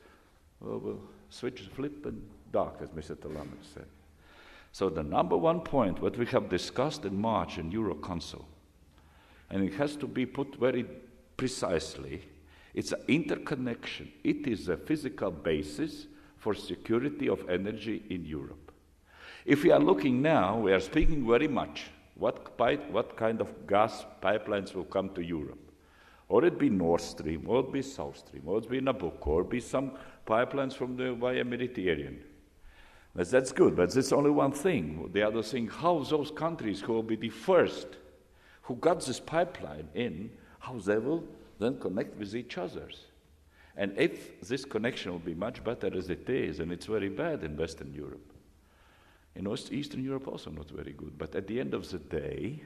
well, we'll switch, flip, and dark, as Mr. Talamek said. So the number one point, what we have discussed in March in Euro Council, and it has to be put very precisely, it's an interconnection. It is a physical basis for security of energy in Europe. If we are looking now, we are speaking very much what kind of gas pipelines will come to Europe. Or it be Nord Stream, or it be South Stream, or it be Nabucco, or it be some pipelines from the via Mediterranean. That's good, but that's only one thing. The other thing, how those countries who will be the first who got this pipeline in, how they will then connect with each other. And if this connection will be much better as it is, and it's very bad in Western Europe, in Eastern Europe also not very good, but at the end of the day,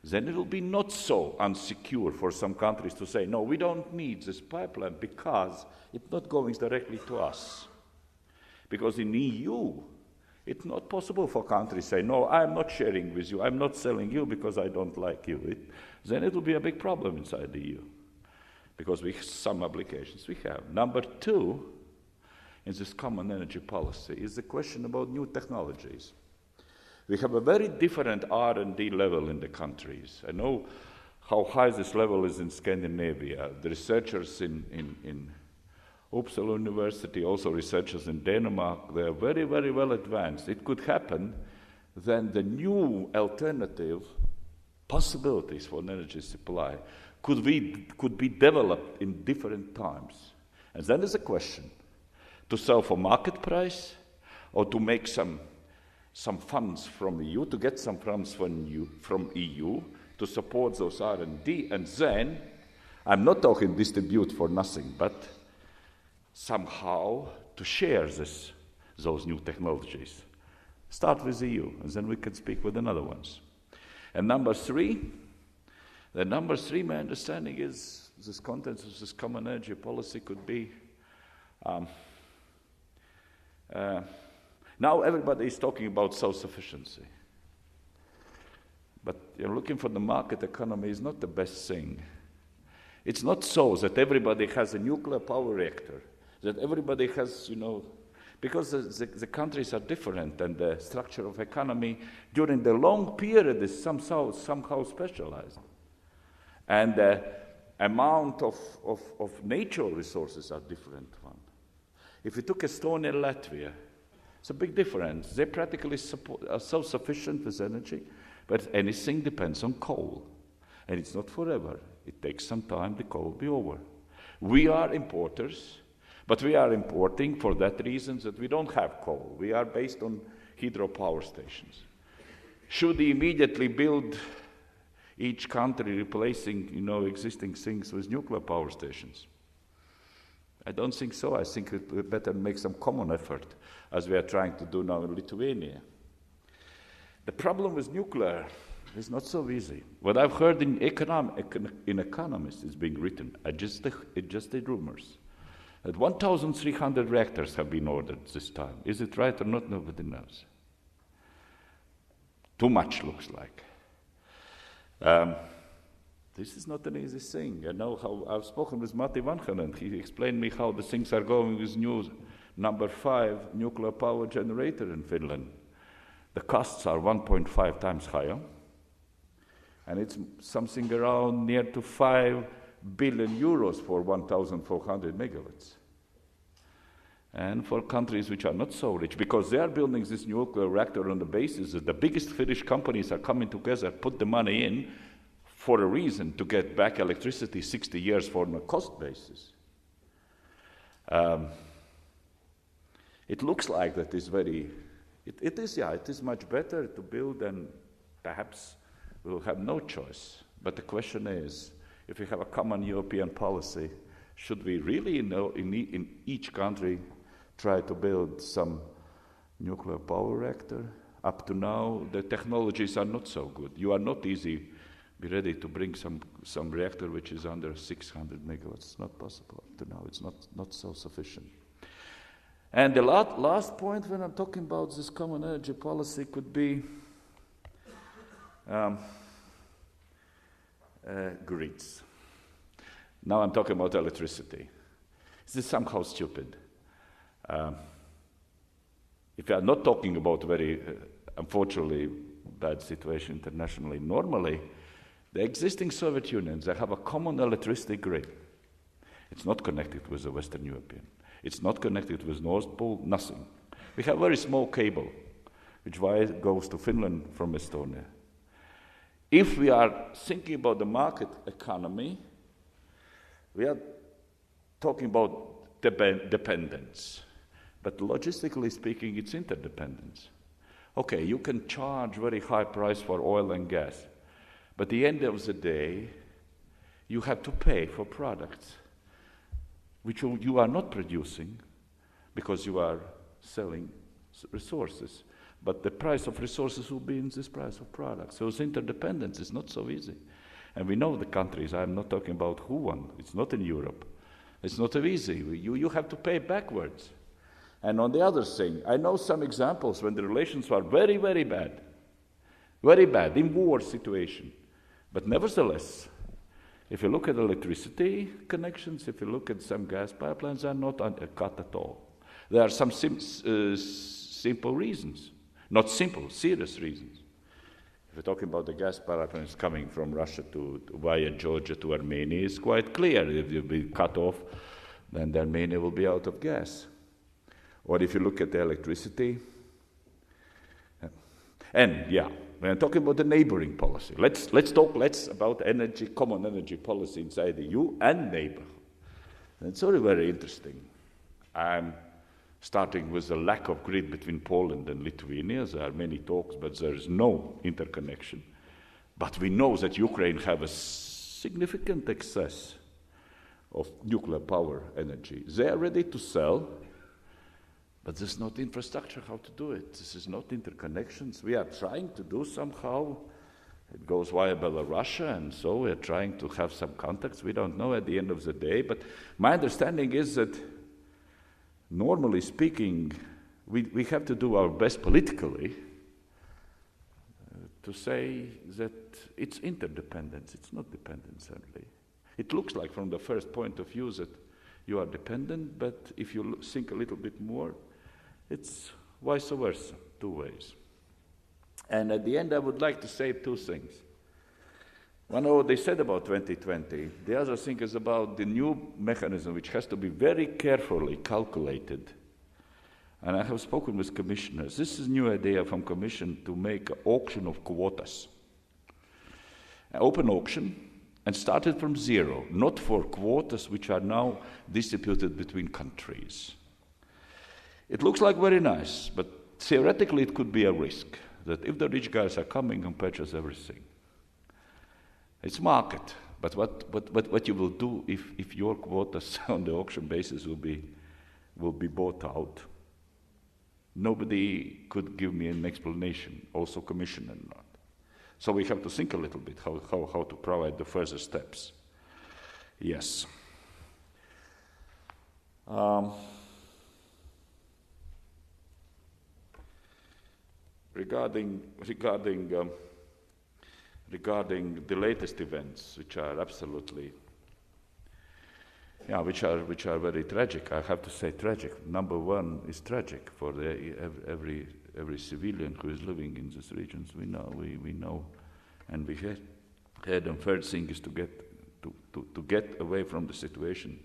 then it will be not so unsecure for some countries to say, no, we don't need this pipeline because it's not going directly to us. Because in EU, it's not possible for countries to say, no, I'm not sharing with you, I'm not selling you because I don't like you. Then it will be a big problem inside the EU, because we have some obligations we have. Number two, in this common energy policy, is the question about new technologies. We have a very different R&D level in the countries. I know how high this level is in Scandinavia. The researchers in Uppsala University, also researchers in Denmark, they are very, very well advanced. It could happen then the new alternative possibilities for energy supply could be developed in different times. And then there's a question, to sell for market price or to make some funds from EU, to get some funds from EU to support those R&D, and then, I'm not talking distribute for nothing, but somehow to share those new technologies. Start with EU, and then we can speak with another ones. And number three, my understanding is this contents of this common energy policy could be now everybody is talking about self-sufficiency. But looking for the market economy is not the best thing. It's not so that everybody has a nuclear power reactor, that everybody has, because the countries are different and the structure of economy during the long period is somehow specialized. And the amount of natural resources are different one. If you took Estonia and Latvia, it's a big difference. They practically are self-sufficient with energy, but anything depends on coal. And it's not forever. It takes some time, the coal will be over. We are importers, but we are importing for that reason that we don't have coal. We are based on hydropower stations. Should we immediately build each country replacing, existing things with nuclear power stations? I don't think so. I think we better make some common effort, as we are trying to do now in Lithuania. The problem with nuclear It's not so easy. What I've heard in Economist is being written, adjusted rumors, that 1,300 reactors have been ordered this time. Is it right or not? Nobody knows. Too much, looks like. This is not an easy thing. I know how I've spoken with Matti Vanhanen. He explained me how the things are going with new number 5 nuclear power generator in Finland. The costs are 1.5 times higher, and it's something around near to 5 billion euros for 1,400 megawatts. And for countries which are not so rich, because they are building this nuclear reactor on the basis that the biggest Finnish companies are coming together, put the money in for a reason, to get back electricity 60 years for on a cost basis. It looks like that is very, it is much better to build, and perhaps we'll have no choice. But the question is, if we have a common European policy, should we really in each country try to build some nuclear power reactor? Up to now, the technologies are not so good. You are not easy be ready to bring some reactor which is under 600 megawatts. It's not possible up to now. It's not so sufficient. And the last point when I'm talking about this common energy policy could be grids. Now I'm talking about electricity. This is somehow stupid. If you are not talking about very, unfortunately, bad situation internationally, normally, the existing Soviet Union, they have a common electricity grid. It's not connected with the Western European. It's not connected with North Pole, nothing. We have a very small cable, which goes to Finland from Estonia. If we are thinking about the market economy, we are talking about dependence. But logistically speaking, it's interdependence. Okay, you can charge very high price for oil and gas, but at the end of the day, you have to pay for products which you are not producing because you are selling resources. But the price of resources will be in this price of products. So it's interdependence. It's not so easy. And we know the countries. I'm not talking about who won. It's not in Europe. It's not so easy. You have to pay backwards. And on the other thing, I know some examples when the relations were very, very bad. Very bad, in war situation. But nevertheless, if you look at electricity connections, if you look at some gas pipelines, they are not cut at all. There are some simple reasons. Not simple, serious reasons. If we're talking about the gas pipelines coming from Russia via Georgia to Armenia, it's quite clear. If you'll be cut off, then Armenia will be out of gas. Or if you look at the electricity, and yeah, when I'm talking about the neighboring policy, let's talk about common energy policy inside the EU and neighborhood. It's very, very interesting. I'm starting with the lack of grid between Poland and Lithuania. There are many talks, but there is no interconnection. But we know that Ukraine have a significant excess of nuclear power energy. They are ready to sell, but there's not infrastructure how to do it. This is not interconnections. We are trying to do somehow. It goes via Belarus, and so we are trying to have some contacts. We don't know at the end of the day, but my understanding is that normally speaking, we have to do our best politically to say that it's interdependence, it's not dependence certainly. It looks like from the first point of view that you are dependent, but if you think a little bit more, it's vice versa, two ways. And at the end, I would like to say two things. One, what they said about 2020. The other thing is about the new mechanism, which has to be very carefully calculated. And I have spoken with commissioners. This is a new idea from Commission to make an auction of quotas. An open auction, and started from zero, not for quotas which are now distributed between countries. It looks like very nice, but theoretically it could be a risk that if the rich guys are coming and purchase everything, it's market. But what you will do if your quotas on the auction basis will be bought out? Nobody could give me an explanation, also commissioner not. So we have to think a little bit how to provide the further steps. Yes. Regarding the latest events, which are absolutely, which are very tragic. I have to say tragic. Number one is tragic for every civilian who is living in these regions. We know, and we had. And first thing is to get away from the situation.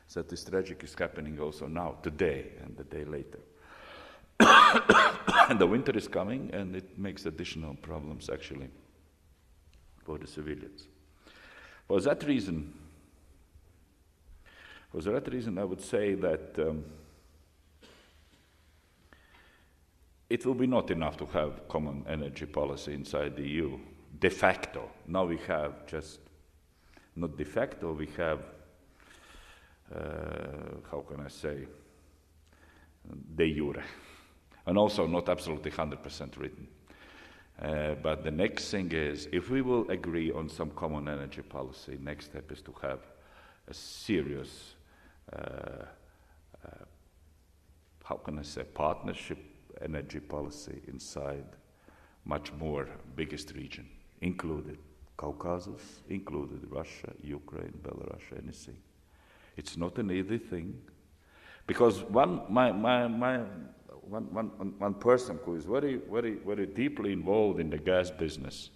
So this tragic is happening also now, today, and the day later. And the winter is coming, and it makes additional problems actually for the civilians. For that reason, I would say that it will be not enough to have common energy policy inside the EU. De facto. Now we have just, not de facto, we have, how can I say, de jure. And also not absolutely 100% written. But the next thing is, if we will agree on some common energy policy, next step is to have a serious, how can I say, partnership energy policy inside much more biggest region, included Caucasus, included Russia, Ukraine, Belarus, anything. It's not an easy thing, because one person who is very deeply involved in the gas business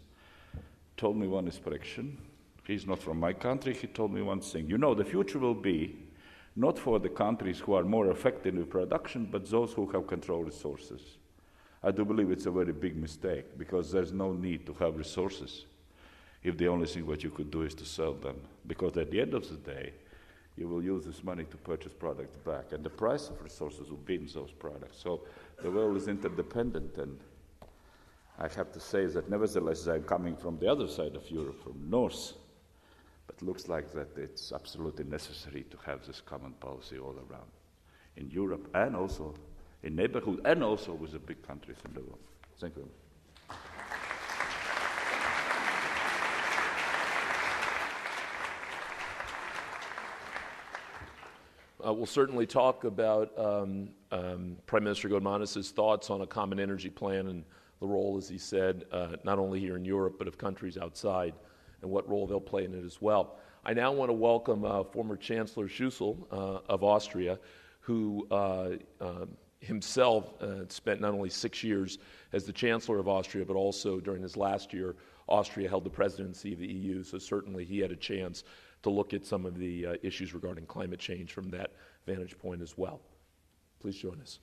told me one expression. He's not from my country. He told me one thing. You know, the future will be not for the countries who are more effective in production, but those who have control resources. I do believe it's a very big mistake, because there's no need to have resources if the only thing what you could do is to sell them. Because at the end of the day, you will use this money to purchase products back, and the price of resources will be in those products. So the world is interdependent, and I have to say that nevertheless I'm coming from the other side of Europe, from north, but looks like that it's absolutely necessary to have this common policy all around, in Europe and also in neighborhood, and also with the big countries in the world. Thank you. We'll certainly talk about Prime Minister Godmanis' thoughts on a common energy plan and the role, as he said, not only here in Europe, but of countries outside, and what role they'll play in it as well. I now want to welcome former Chancellor Schussel of Austria, who himself spent not only 6 years as the Chancellor of Austria, but also during his last year, Austria held the presidency of the EU, so certainly he had a chance to look at some of the issues regarding climate change from that vantage point as well. Please join us.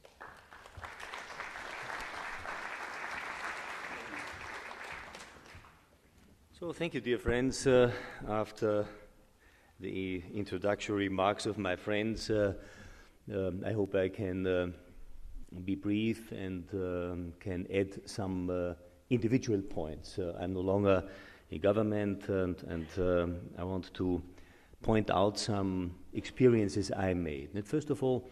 So thank you, dear friends. After the introductory remarks of my friends, I hope I can be brief and can add some individual points. I'm no longer a government, and I want to point out some experiences I made. And first of all,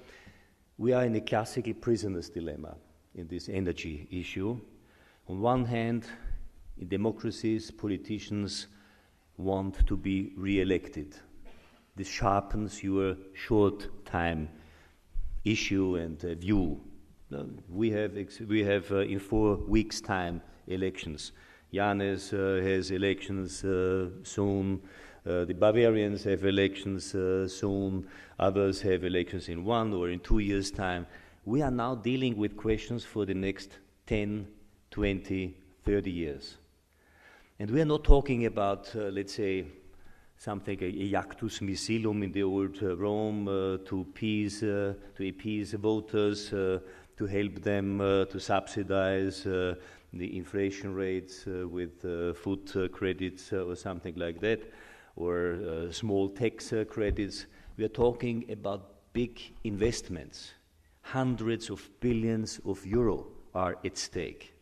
we are in a classical prisoner's dilemma in this energy issue. On one hand, in democracies, politicians want to be re-elected. This sharpens your short-time issue and view. We have in 4 weeks' time elections. Janez has elections soon. The Bavarians have elections soon. Others have elections in 1 or in 2 years' time. We are now dealing with questions for the next 10, 20, 30 years. And we are not talking about, let's say, something, a jactus missilum in the old Rome to appease voters, to help them to subsidize the inflation rates with food credits or something like that, or small tax credits. We are talking about big investments. Hundreds of billions of euro are at stake.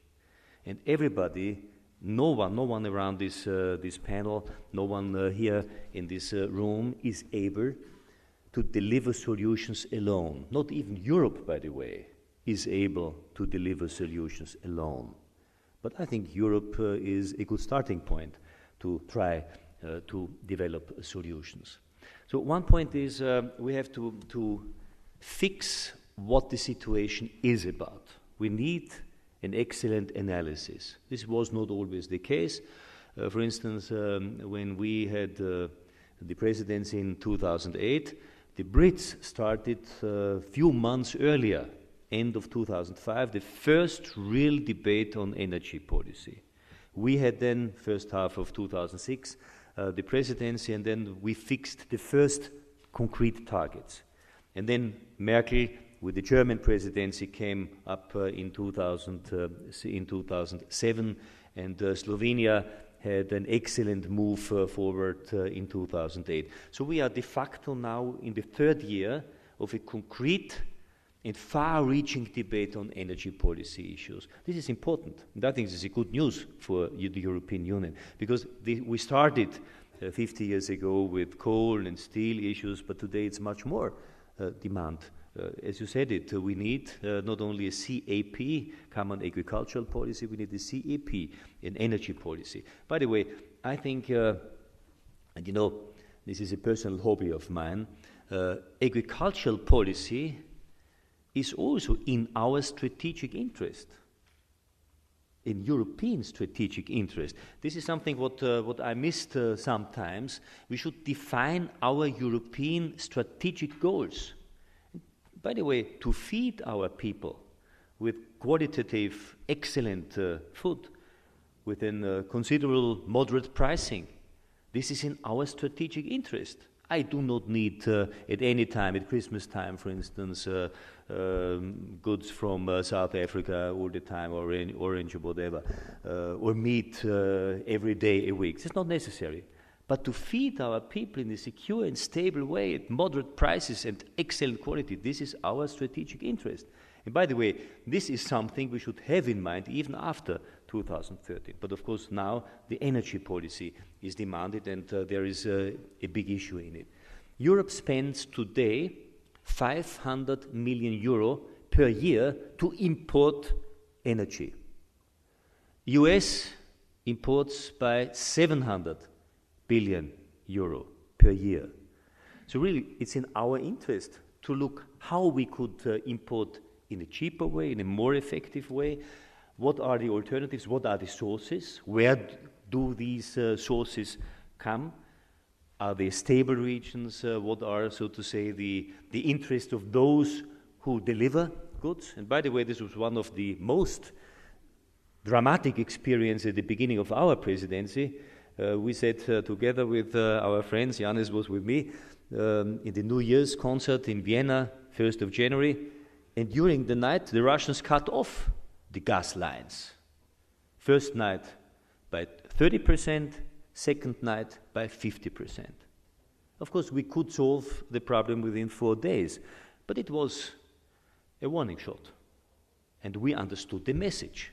And everybody, no one around this panel, no one here in this room is able to deliver solutions alone. Not even Europe, by the way, is able to deliver solutions alone. But I think Europe is a good starting point to try to develop solutions. So one point is we have to fix what the situation is about. We need an excellent analysis. This was not always the case. For instance, when we had the presidency in 2008, the Brits started a few months earlier, end of 2005, the first real debate on energy policy. We had then, first half of 2006, the presidency, and then we fixed the first concrete targets. And then Merkel, with the German presidency, came up in 2007, and Slovenia had an excellent move forward in 2008. So we are de facto now in the third year of a concrete and far-reaching debate on energy policy issues. This is important, and I think this is good news for the European Union, because we started 50 years ago with coal and steel issues, but today it's much more demand. As you said it, we need not only a CAP, Common Agricultural Policy, we need a CAP, an energy policy. By the way, I think, and you know, this is a personal hobby of mine, agricultural policy is also in our strategic interest, in European strategic interest. This is something what I missed sometimes. We should define our European strategic goals. By the way, to feed our people with qualitative, excellent food, within considerable moderate pricing, this is in our strategic interest. I do not need at any time, at Christmas time, for instance, goods from South Africa all the time, or orange or whatever, or meat every day a week. It's not necessary. But to feed our people in a secure and stable way at moderate prices and excellent quality, this is our strategic interest. And by the way, this is something we should have in mind even after 2013. But of course now the energy policy is demanded, and there is a big issue in it. Europe spends today 500 million euro per year to import energy. US imports by 700 billion euro per year. So really, it's in our interest to look how we could import in a cheaper way, in a more effective way. What are the alternatives? What are the sources? Where do these sources come? Are they stable regions? What are, so to say, the interest of those who deliver goods? And by the way, this was one of the most dramatic experiences at the beginning of our presidency. We sat together with our friends, Janis was with me, in the New Year's concert in Vienna, 1st of January, and during the night the Russians cut off the gas lines. First night by 30%, second night by 50%. Of course, we could solve the problem within 4 days, but it was a warning shot, and we understood the message.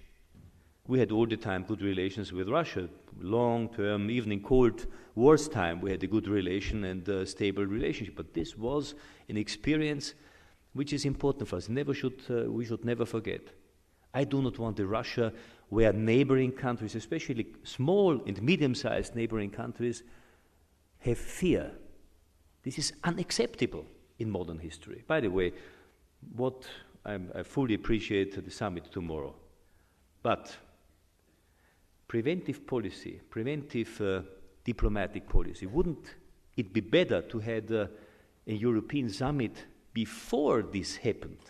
We had all the time good relations with Russia, long-term, even in Cold War's time, we had a good relation and a stable relationship. But this was an experience which is important for us. We should never forget. I do not want a Russia where neighboring countries, especially small and medium-sized neighboring countries, have fear. This is unacceptable in modern history. By the way, I fully appreciate the summit tomorrow, but preventive policy, preventive diplomatic policy, wouldn't it be better to have a European summit before this happened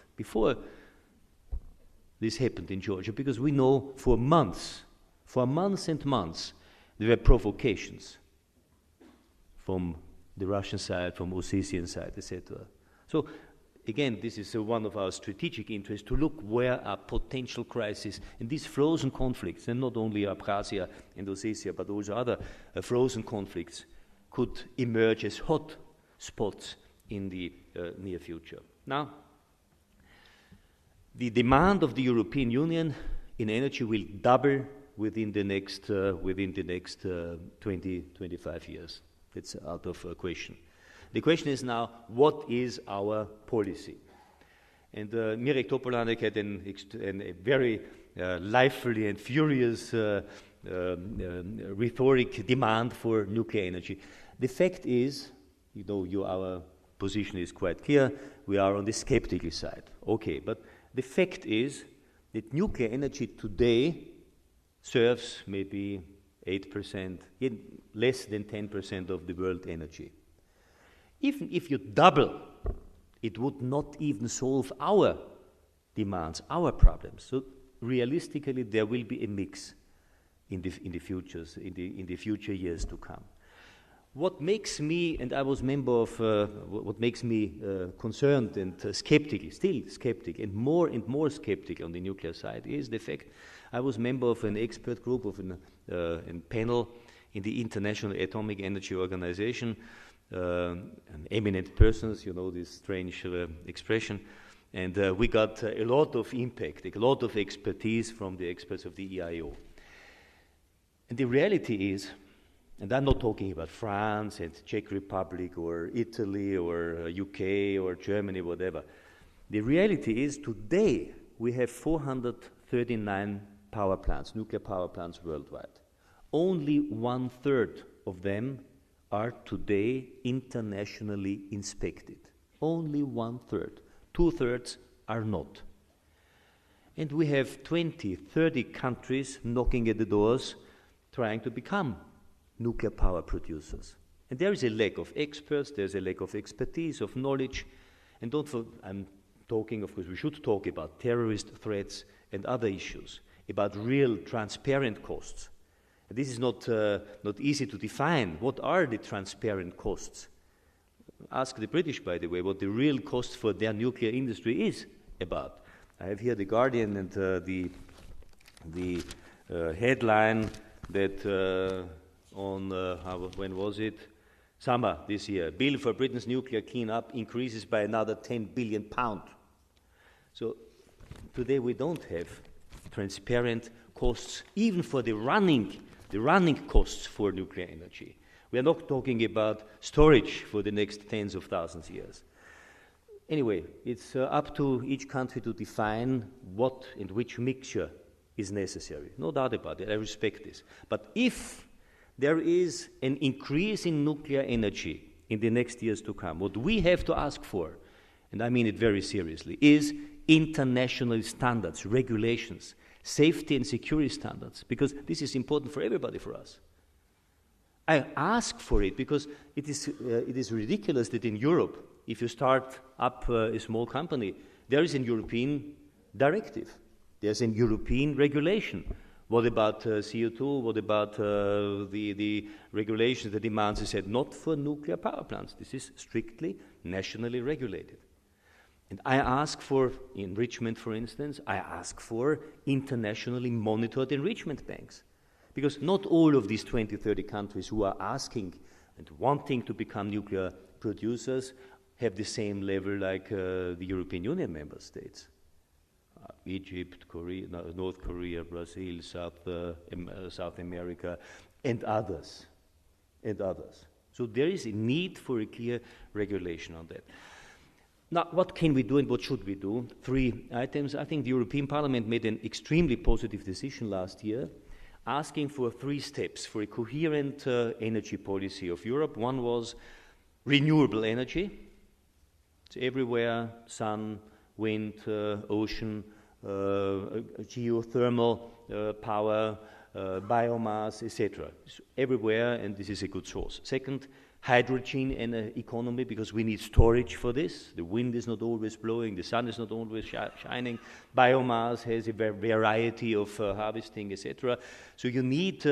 in Georgia? Because we know for months and months, there were provocations from the Russian side, from Ossetian side, etc. So again, this is one of our strategic interests, to look where are potential crises, and these frozen conflicts, and not only Abkhazia and Ossetia, but also other frozen conflicts, could emerge as hot spots in the near future. Now, the demand of the European Union in energy will double within the next 20-25 years. That's out of question. The question is now, what is our policy? And Mirek Topolanek had a very lively and furious rhetoric demand for nuclear energy. The fact is, our position is quite clear, we are on the skeptical side. Okay, but the fact is that nuclear energy today serves maybe 8%, less than 10% of the world energy. Even if you double, it would not even solve our demands, our problems. So realistically, there will be a mix in the future years to come. What makes me, and I was member of, what makes me concerned and skeptical, still skeptical, and more skeptical on the nuclear side is the fact I was member of an expert group of a panel in the International Atomic Energy Organization, eminent persons, this strange expression, and we got a lot of impact, a lot of expertise from the experts of the EIO. And the reality is, and I'm not talking about France and Czech Republic or Italy or UK or Germany, whatever. The reality is today we have 439 power plants, nuclear power plants worldwide. Only 1/3 of them are today internationally inspected. Only 1/3. 2/3 are not. And we have 20, 30 countries knocking at the doors trying to become nuclear power producers. And there is a lack of experts, there's a lack of expertise, of knowledge. And I'm talking, of course, we should talk about terrorist threats and other issues, about real transparent costs. And this is not easy to define. What are the transparent costs? Ask the British, by the way, what the real cost for their nuclear industry is about. I have here The Guardian and the headline that when was it? Summer this year. Bill for Britain's nuclear clean-up increases by another £10 billion. So today we don't have transparent costs, even for the running costs for nuclear energy. We are not talking about storage for the next tens of thousands of years. Anyway, it's up to each country to define what and which mixture is necessary. No doubt about it. I respect this. But if there is an increase in nuclear energy in the next years to come, what we have to ask for, and I mean it very seriously, is international standards, regulations, safety and security standards, because this is important for everybody, for us. I ask for it because it is ridiculous that in Europe, if you start up a small company, there is a European directive. There's a European regulation. What about CO2? What about the regulations, the demands? I said, not for nuclear power plants. This is strictly nationally regulated. And I ask for enrichment, for instance. I ask for internationally monitored enrichment banks. Because not all of these 20, 30 countries who are asking and wanting to become nuclear producers have the same level like the European Union member states. Egypt, Korea, North Korea, Brazil, South America, and others. So there is a need for a clear regulation on that. Now, what can we do and what should we do? 3 items. I think the European Parliament made an extremely positive decision last year, asking for 3 steps for a coherent energy policy of Europe. One was renewable energy. It's everywhere, sun, wind, ocean, geothermal power, biomass, etc. It's everywhere, and this is a good source. Second, hydrogen economy, because we need storage for this. The wind is not always blowing, the sun is not always shining. Biomass has a variety of harvesting, etc. So you need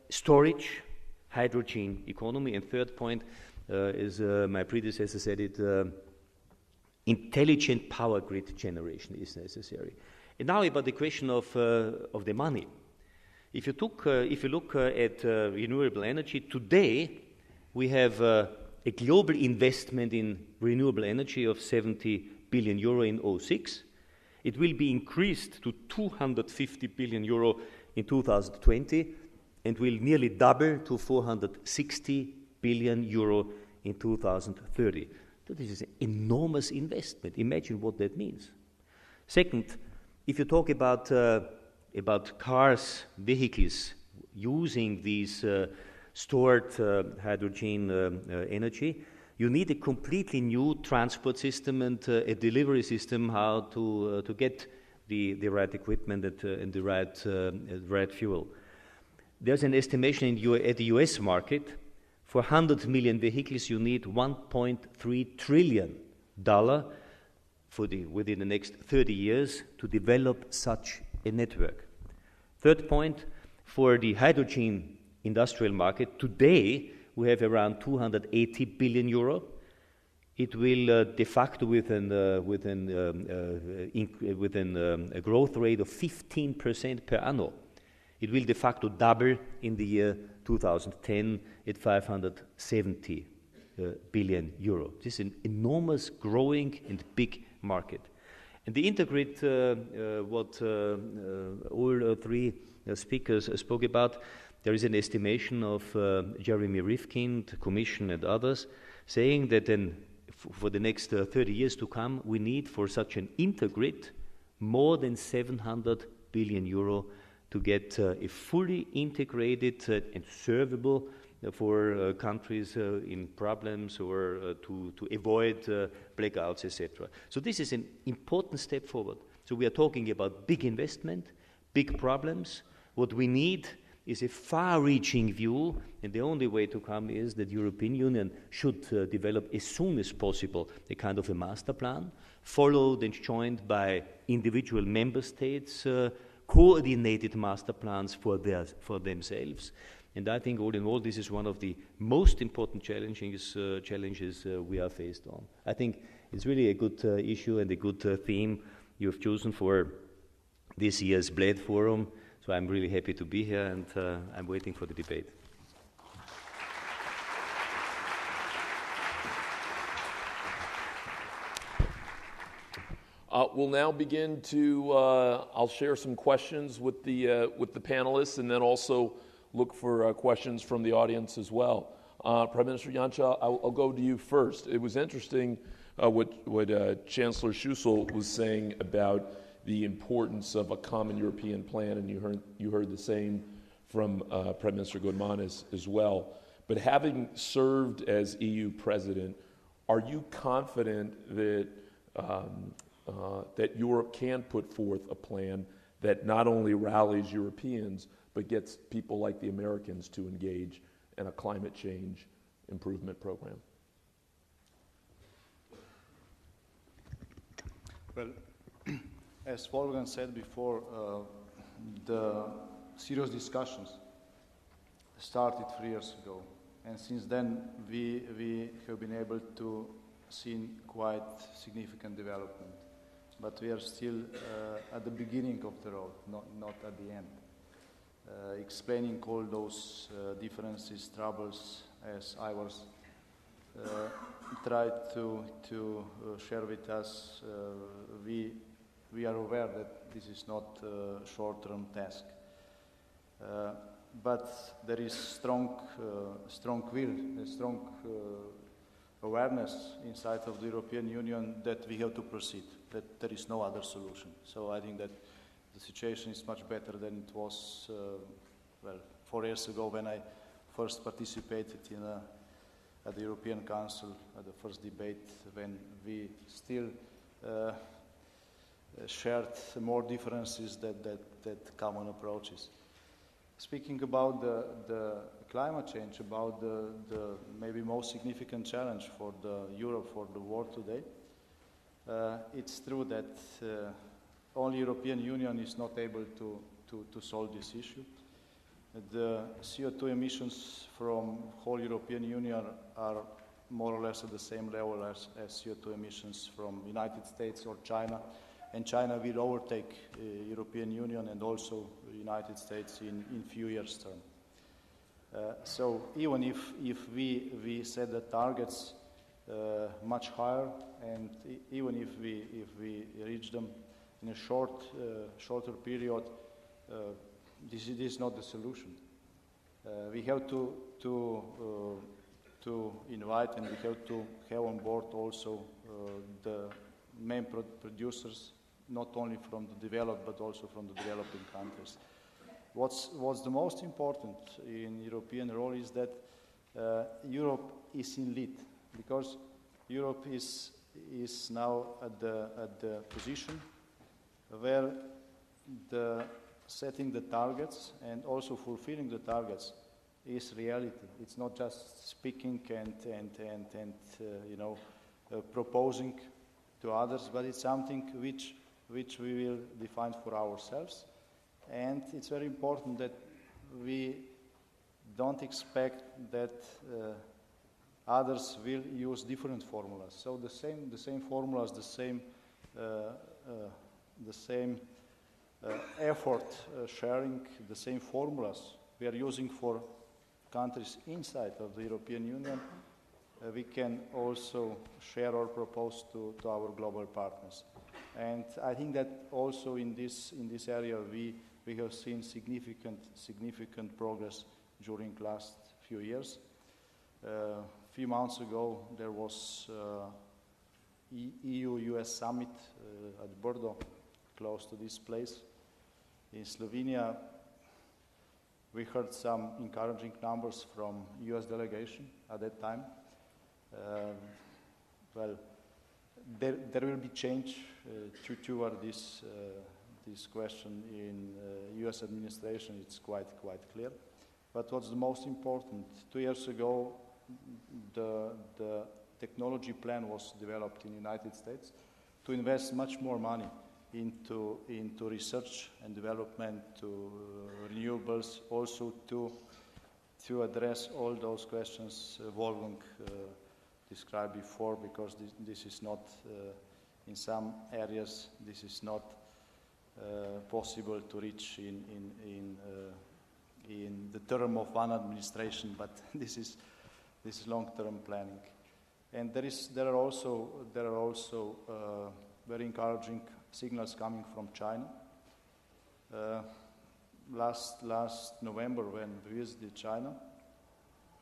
storage, hydrogen economy. And third point, as my predecessor said it, intelligent power grid generation is necessary. And now about the question of the money. If you look at renewable energy, today we have a global investment in renewable energy of 70 billion euro in 2006. It will be increased to 250 billion euro in 2020 and will nearly double to 460 billion euro in 2030. So this is an enormous investment. Imagine what that means. Second, if you talk about about cars, vehicles using these stored hydrogen energy, you need a completely new transport system and a delivery system how to get the right equipment and the right fuel. There's an estimation at the US market. For 100 million vehicles, you need $1.3 trillion within the next 30 years to develop such a network. Third point, for the hydrogen industrial market, today we have around 280 billion euro. It will de facto within a growth rate of 15% per annum. It will de facto double in the year 2010 at 570 billion euro. This is an enormous, growing and big market. And the integrate what all three speakers spoke about, there is an estimation of Jeremy Rifkin, the Commission and others, saying that then for the next 30 years to come, we need for such an intergrid more than 700 billion euro to get a fully integrated and servable for countries in problems or to avoid blackouts, etc. So this is an important step forward. So we are talking about big investment, big problems. What we need is a far-reaching view, and the only way to come is that the European Union should develop as soon as possible a kind of a master plan, followed and joined by individual member states, coordinated master plans for themselves. And I think all in all, this is one of the most important challenges we are faced on. I think it's really a good issue and a good theme you have chosen for this year's BLED Forum. So I'm really happy to be here, and I'm waiting for the debate. We'll now begin to, I'll share some questions with the panelists, and then also look for questions from the audience as well. Prime Minister Janša, I'll go to you first. It was interesting what Chancellor Schussel was saying about the importance of a common European plan, and you heard the same from Prime Minister Godmanis as well. But having served as EU president, are you confident that that Europe can put forth a plan that not only rallies Europeans, but gets people like the Americans to engage in a climate change improvement program? Well, as Wolfgang said before, the serious discussions started 3 years ago, and since then we have been able to see quite significant development. But we are still at the beginning of the road, not at the end. Explaining all those differences, troubles, as I was tried to share with us, we are aware that this is not a short-term task. But there is strong will, a strong awareness inside of the European Union that we have to proceed, that there is no other solution. So I think that the situation is much better than it was, 4 years ago when I first participated at the European Council, at the first debate, when we still shared more differences than common approaches. Speaking about the climate change, about the maybe most significant challenge for Europe, for the world today, it's true that only European Union is not able to solve this issue. The CO2 emissions from whole European Union are more or less at the same level as CO2 emissions from United States or China, and China will overtake European Union and also United States in few years' term. So even if we set the targets much higher, and even if we reach them in a shorter period, this is not the solution. We have to invite, and we have to have on board also the main producers not only from the developed but also from the developing countries. What's the most important in European role is that Europe is in lead, because Europe is now at the position where setting the targets and also fulfilling the targets is reality. It's not just speaking and proposing to others, but it's something which we will define for ourselves. And it's very important that we don't expect that others will use different formulas. So the same formulas, the same effort sharing, the same formulas we are using for countries inside of the European Union, we can also share or propose to our global partners. And I think that also in this area we have seen significant progress during last few years. Few months ago there was EU-US summit at Bordeaux, close to this place. In Slovenia, we heard some encouraging numbers from US delegation at that time. Well, there will be change toward this question in US administration. It's quite clear. But what's the most important? 2 years ago, the technology plan was developed in the United States to invest much more money into research and development, to renewables, also to address all those questions Wolfgang described before, because this is not, in some areas, this is not possible to reach in the term of one administration, but this is long-term planning. And there are also very encouraging signals coming from China. Last November, when we visited China,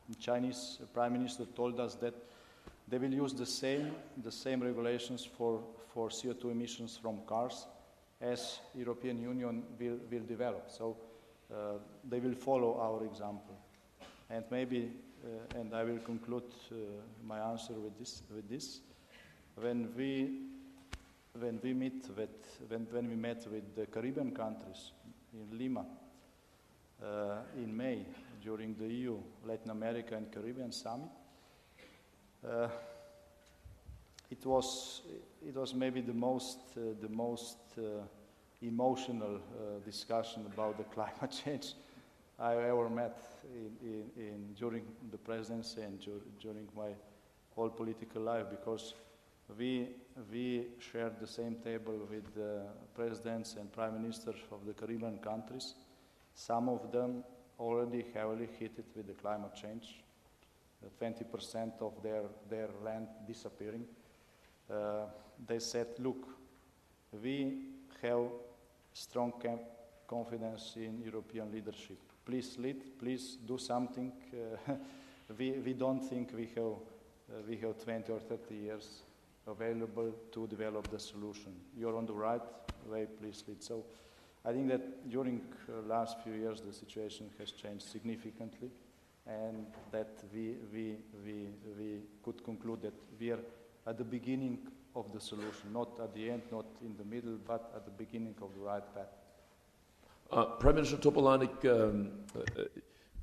the Chinese Prime Minister told us that they will use the same regulations for CO2 emissions from cars as European Union will develop. So they will follow our example. And maybe, and I will conclude my answer with this. When we met with the Caribbean countries in Lima in May during the EU Latin America and Caribbean summit, it was maybe the most emotional discussion about the climate change I ever met during the presidency and during my whole political life, because we shared the same table with the presidents and prime ministers of the Caribbean countries. Some of them already heavily hit it with the climate change, 20% of their land disappearing. They said, look, we have strong confidence in European leadership. Please lead, please do something. We don't think we have 20 or 30 years available to develop the solution. You're on the right way, please lead. So I think that during last few years the situation has changed significantly, and that we could conclude that we are at the beginning of the solution, not at the end, not in the middle, but at the beginning of the right path. Prime Minister Topolánek,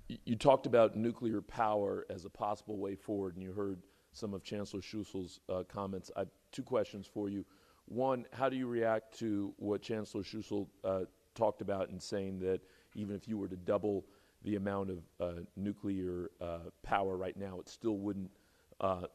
you talked about nuclear power as a possible way forward, and you heard some of Chancellor Schussel's comments. I have two questions for you. One, how do you react to what Chancellor Schussel talked about in saying that even if you were to double the amount of nuclear power right now, it still wouldn't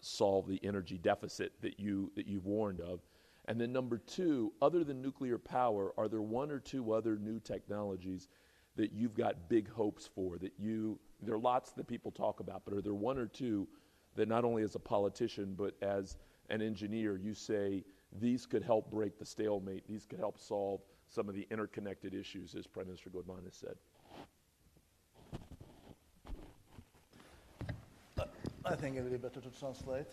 solve the energy deficit that you've warned of? And then number two, other than nuclear power, are there one or two other new technologies that you've got big hopes for? There are lots that people talk about, but are there one or two that not only as a politician but as an engineer you say these could help break the stalemate, these could help solve some of the interconnected issues, as Prime Minister Godman has said? I think it will be better to translate.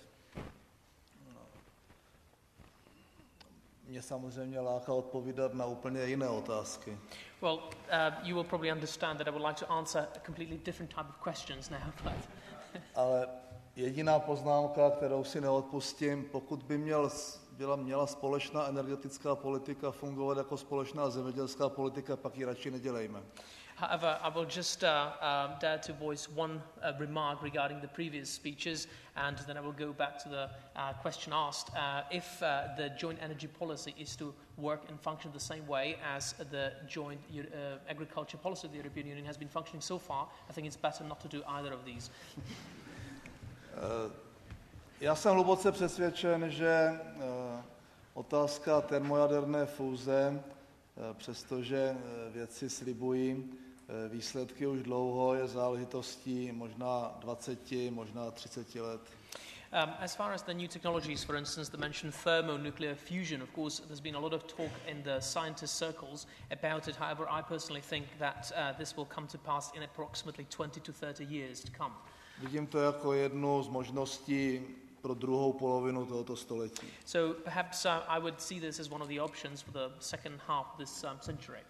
mě samozřejmě láká odpovídat na úplně jiné otázky. Well, you will probably understand that I would like to answer a completely different type of questions now, but Ale jediná poznámka, kterou si neodpustím, pokud by měla společná energetická politika fungovat jako společná zemědělská politika, pak ji radši nedělejme. however, I will just dare to voice one remark regarding the previous speeches, and then I will go back to the question asked. If the joint energy policy is to work and function the same way as the joint agriculture policy of the European Union has been functioning so far, I think it's better not to do either of these. Já jsem hluboce přesvědčen, že otázka termojaderné fúze, přestože vědci slibují výsledky už dlouho, je záležitostí možná 20, možná 30 let. As far as the new technologies, for instance, the mentioned thermonuclear fusion, of course, there's been a lot of talk in the scientist circles about it. However, I personally think that this will come to pass in approximately 20 to 30 years to come. Vidím to jako jednu z možností pro druhou polovinu tohoto století. So perhaps I would see this as one of the options for the second half of this century.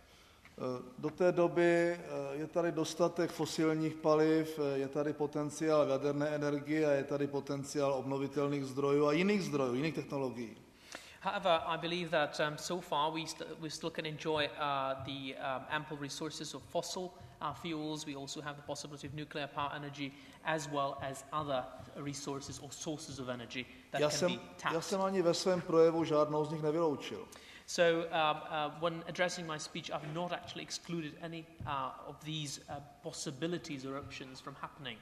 Do té doby je tady dostatek fosilních paliv, je tady potenciál jaderné energie a je tady potenciál obnovitelných zdrojů a jiných zdrojů, jiných technologií. However, I believe that so far we still can enjoy the ample resources of fossil fuels. We also have the possibility of nuclear power energy as well as other resources or sources of energy that can be tapped. Já jsem ani ve svém projevu žádnou z nich nevyloučil. So when addressing my speech, I've not actually excluded any of these possibilities or options from happening.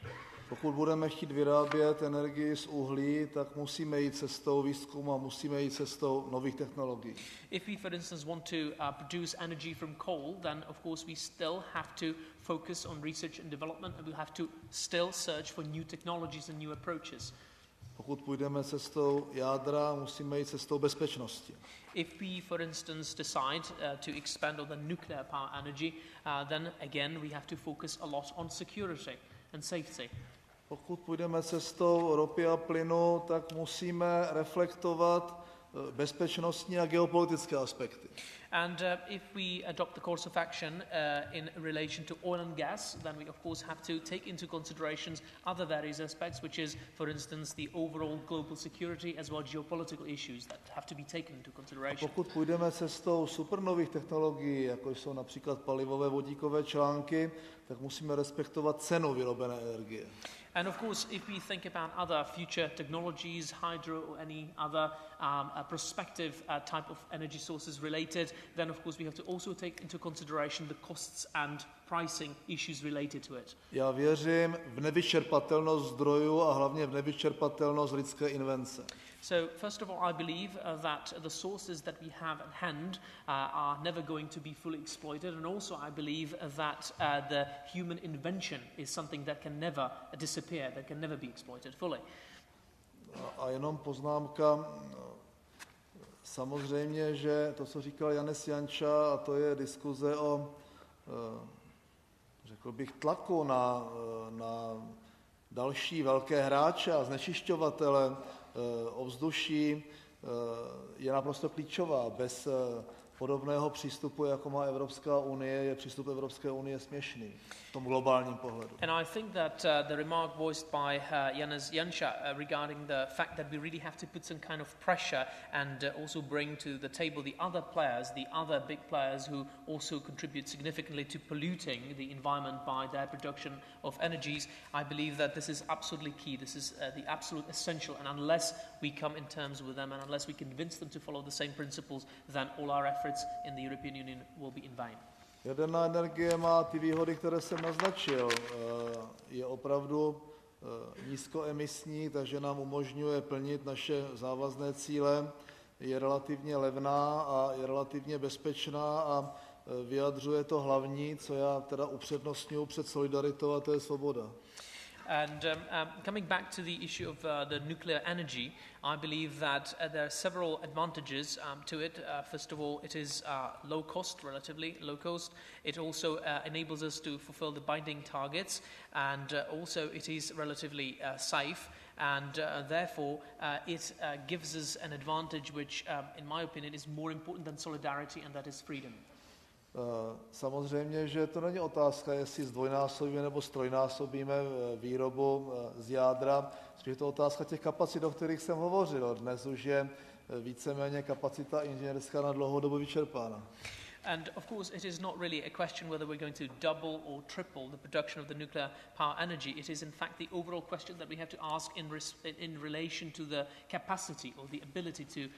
Pokud budeme chtít vyrábět energii z uhlí, tak musíme jít cestou výzkumu a musíme jít cestou nových technologií. If we, for instance, want to produce energy from coal, then of course we still have to focus on research and development, and we'll have to still search for new technologies and new approaches. Pokud půjdeme cestou jádra, musíme jít cestou bezpečnosti. If we, for instance, decide to expand on the nuclear power energy, then again we have to focus a lot on security and safety. Pokud půjdeme cestou ropy a plynu, tak musíme reflektovat bezpečnostní a geopolitické aspekty. And if we adopt the course of action in relation to oil and gas, then we of course have to take into considerations other various aspects, which is, for instance, the overall global security as well as geopolitical issues that have to be taken into consideration. Pokud půjdeme cestou supernových technologií, jako jsou například palivové vodíkové články, tak musíme respektovat cenu vyrobené energie. And of course, if we think about other future technologies, hydro or any other prospective type of energy sources related, then of course we have to also take into consideration the costs and pricing issues related to it. Já věřím v nevyčerpatelnost zdrojů a hlavně v nevyčerpatelnost lidské invence. So first of all, I believe that the sources that we have at hand are never going to be fully exploited, and also I believe that the human invention is something that can never disappear, that can never be exploited fully. A jenom poznámka, samozřejmě, že to, co říkal Janez Janča, a to je diskuze o, řekl bych, tlaku na další velké hráče a znečišťovatele ovzduší, je naprosto klíčová. Bez podobného přístupu, jako má Evropská unie, je přístup Evropské unie směšný v tom globálním pohledu. And I think that the remark voiced by Janez Janša regarding the fact that we really have to put some kind of pressure and also bring to the table the other players, the other big players who also contribute significantly to polluting the environment by their production of energies, I believe that this is absolutely key. This is the absolute essential, and unless we come in terms with them and unless we convince them to follow the same principles, then all our efforts in the European Union will be in vain. Jaderná energie má ty výhody, které jsem naznačil. Je opravdu nízkoemisní, takže nám umožňuje plnit naše závazné cíle. Je relativně levná a je relativně bezpečná a vyjadřuje to hlavní, co já teda upřednostňuji před solidaritou, a to je svoboda. And coming back to the issue of the nuclear energy, I believe that there are several advantages to it. First of all, it is low cost, relatively low cost. It also enables us to fulfill the binding targets, and also it is relatively safe. and therefore it gives us an advantage which, in my opinion, is more important than solidarity, and that is freedom. Samozřejmě, že to není otázka, jestli zdvojnásobíme nebo strojnásobíme výrobu z jádra. Spíš je to otázka těch kapacit, o kterých jsem hovořil. Dnes už je víceméně kapacita inženýrská na dlouhou dobu vyčerpána. And of course, it is not really a question whether we're going to double or triple the production of the nuclear power energy. It is in fact the overall question that we have to ask in relation to the capacity or the ability to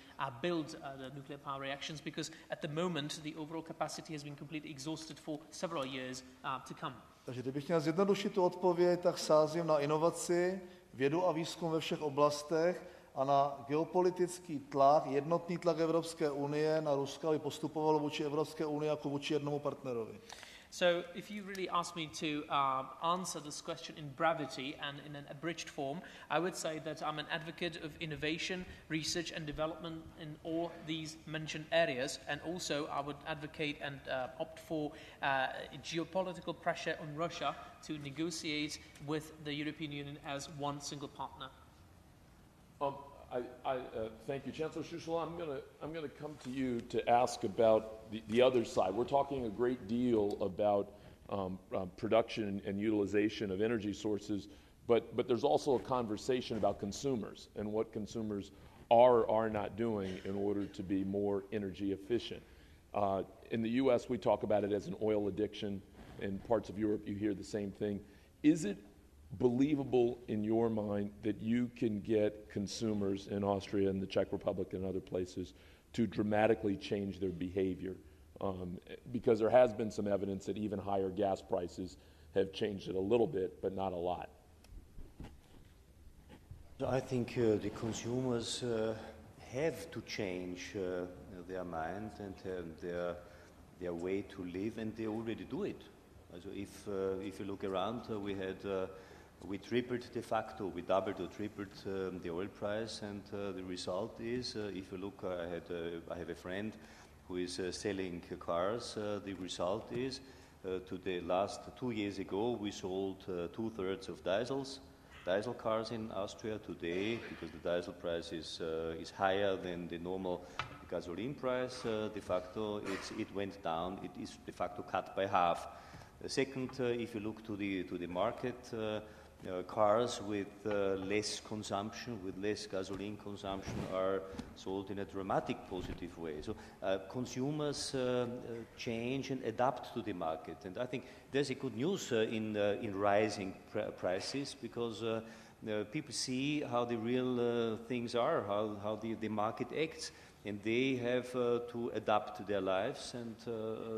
build the nuclear power reactions, because at the moment the overall capacity has been completely exhausted for several years to come. Takže kdybych měl zjednodušit tu odpověď, tak sázím na inovaci, vědu a výzkum ve všech oblastech a na geopolitický tlak, jednotný tlak Evropské unie na Rusko, aby postupovalo vůči Evropské unii jako vůči jednomu partnerovi. So if you really ask me to answer this question in brevity and in an abridged form, I would say that I'm an advocate of innovation, research and development in all these mentioned areas, and also I would advocate and opt for geopolitical pressure on Russia to negotiate with the European Union as one single partner. Thank you, Chancellor Schussel. I'm going to come to you to ask about the other side. We're talking a great deal about production and utilization of energy sources, but there's also a conversation about consumers and what consumers are not doing in order to be more energy efficient. In the U.S., we talk about it as an oil addiction. In parts of Europe, you hear the same thing. Is it believable in your mind that you can get consumers in Austria and the Czech Republic and other places to dramatically change their behavior? Because there has been some evidence that even higher gas prices have changed it a little bit, but not a lot. I think the consumers have to change their mind and their way to live, and they already do it. So if you look around, we tripled de facto, we doubled or tripled the oil price, and the result is, if you look, I have a friend who is selling cars. The result is, to the last 2 years ago, we sold 2/3 of diesel cars in Austria. Today, because the diesel price is higher than the normal gasoline price, de facto it went down. It is de facto cut by half. Second, if you look to the market, cars with less consumption, with less gasoline consumption, are sold in a dramatic positive way. So consumers change and adapt to the market, and I think there's a good news in rising prices, because people see how the real things are, how the market acts, and they have to adapt their lives and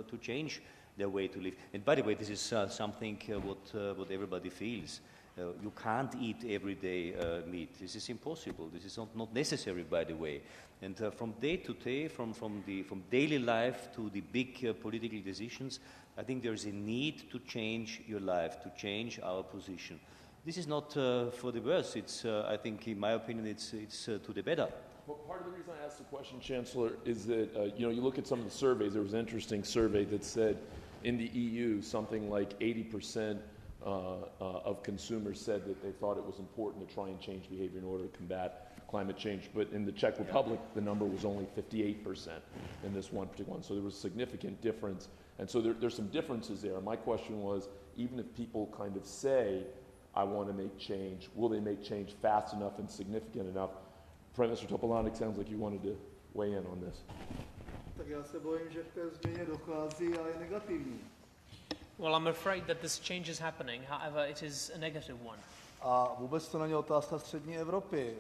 to change their way to live. And by the way, this is something what everybody feels. You can't eat every day meat. This is impossible. This is not necessary, by the way. And from day to day, from daily life to the big political decisions, I think there is a need to change your life, to change our position. This is not for the worse. It's, I think, in my opinion, it's to the better. Well, part of the reason I asked the question, Chancellor, is that you look at some of the surveys. There was an interesting survey that said in the EU, something like 80% of consumers said that they thought it was important to try and change behavior in order to combat climate change. But in the Czech Republic, the number was only 58% in this one particular one. So there was a significant difference. And so there's some differences there. My question was, even if people kind of say, I want to make change, will they make change fast enough and significant enough? Prime Minister Topolánek, sounds like you wanted to weigh in on this. Tak já se bojím, že k té změně dochází a je negativní. Well, I'm afraid that this change is happening, however, it is a negative one. A vůbec to není otázka střední Evropy.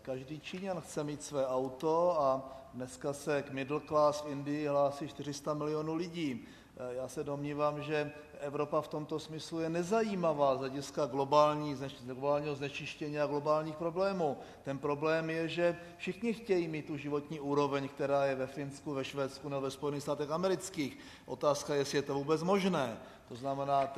Každý Číňan chce mít své auto a dneska se k middle class v Indii hlásí 400 milionů lidí. Já se domnívám, že Evropa v tomto smyslu je nezajímavá z hlediska globálního znečištění a globálních problémů. Ten problém je, že všichni chtějí mít tu životní úroveň, která je ve Finsku, ve Švédsku nebo ve Spojených státech amerických. Otázka je, jestli je to vůbec možné. To znamená,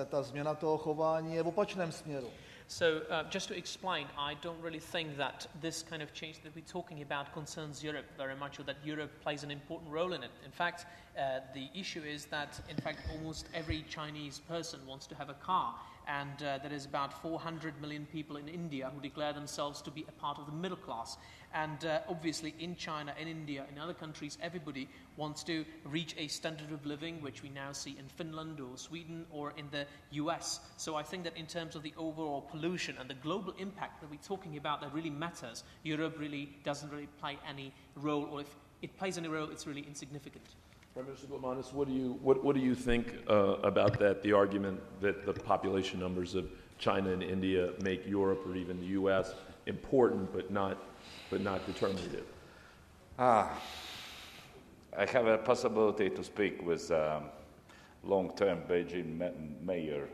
ta změna toho chování je v opačném směru. So just to explain, I don't really think that this kind of change that we're talking about concerns Europe very much, or that Europe plays an important role in it. In fact, the issue is that, in fact, almost every Chinese person wants to have a car, and there is about 400 million people in India who declare themselves to be a part of the middle class. And obviously in China, in India, in other countries, everybody wants to reach a standard of living which we now see in Finland or Sweden or in the US. So I think that in terms of the overall pollution and the global impact that we're talking about that really matters, Europe really doesn't really play any role, or if it plays any role, it's really insignificant. Prime Minister Glamanis, what do you think about that, the argument that the population numbers of China and India make Europe or even the US important but not determinative? I have a possibility to speak with long-term Beijing mayor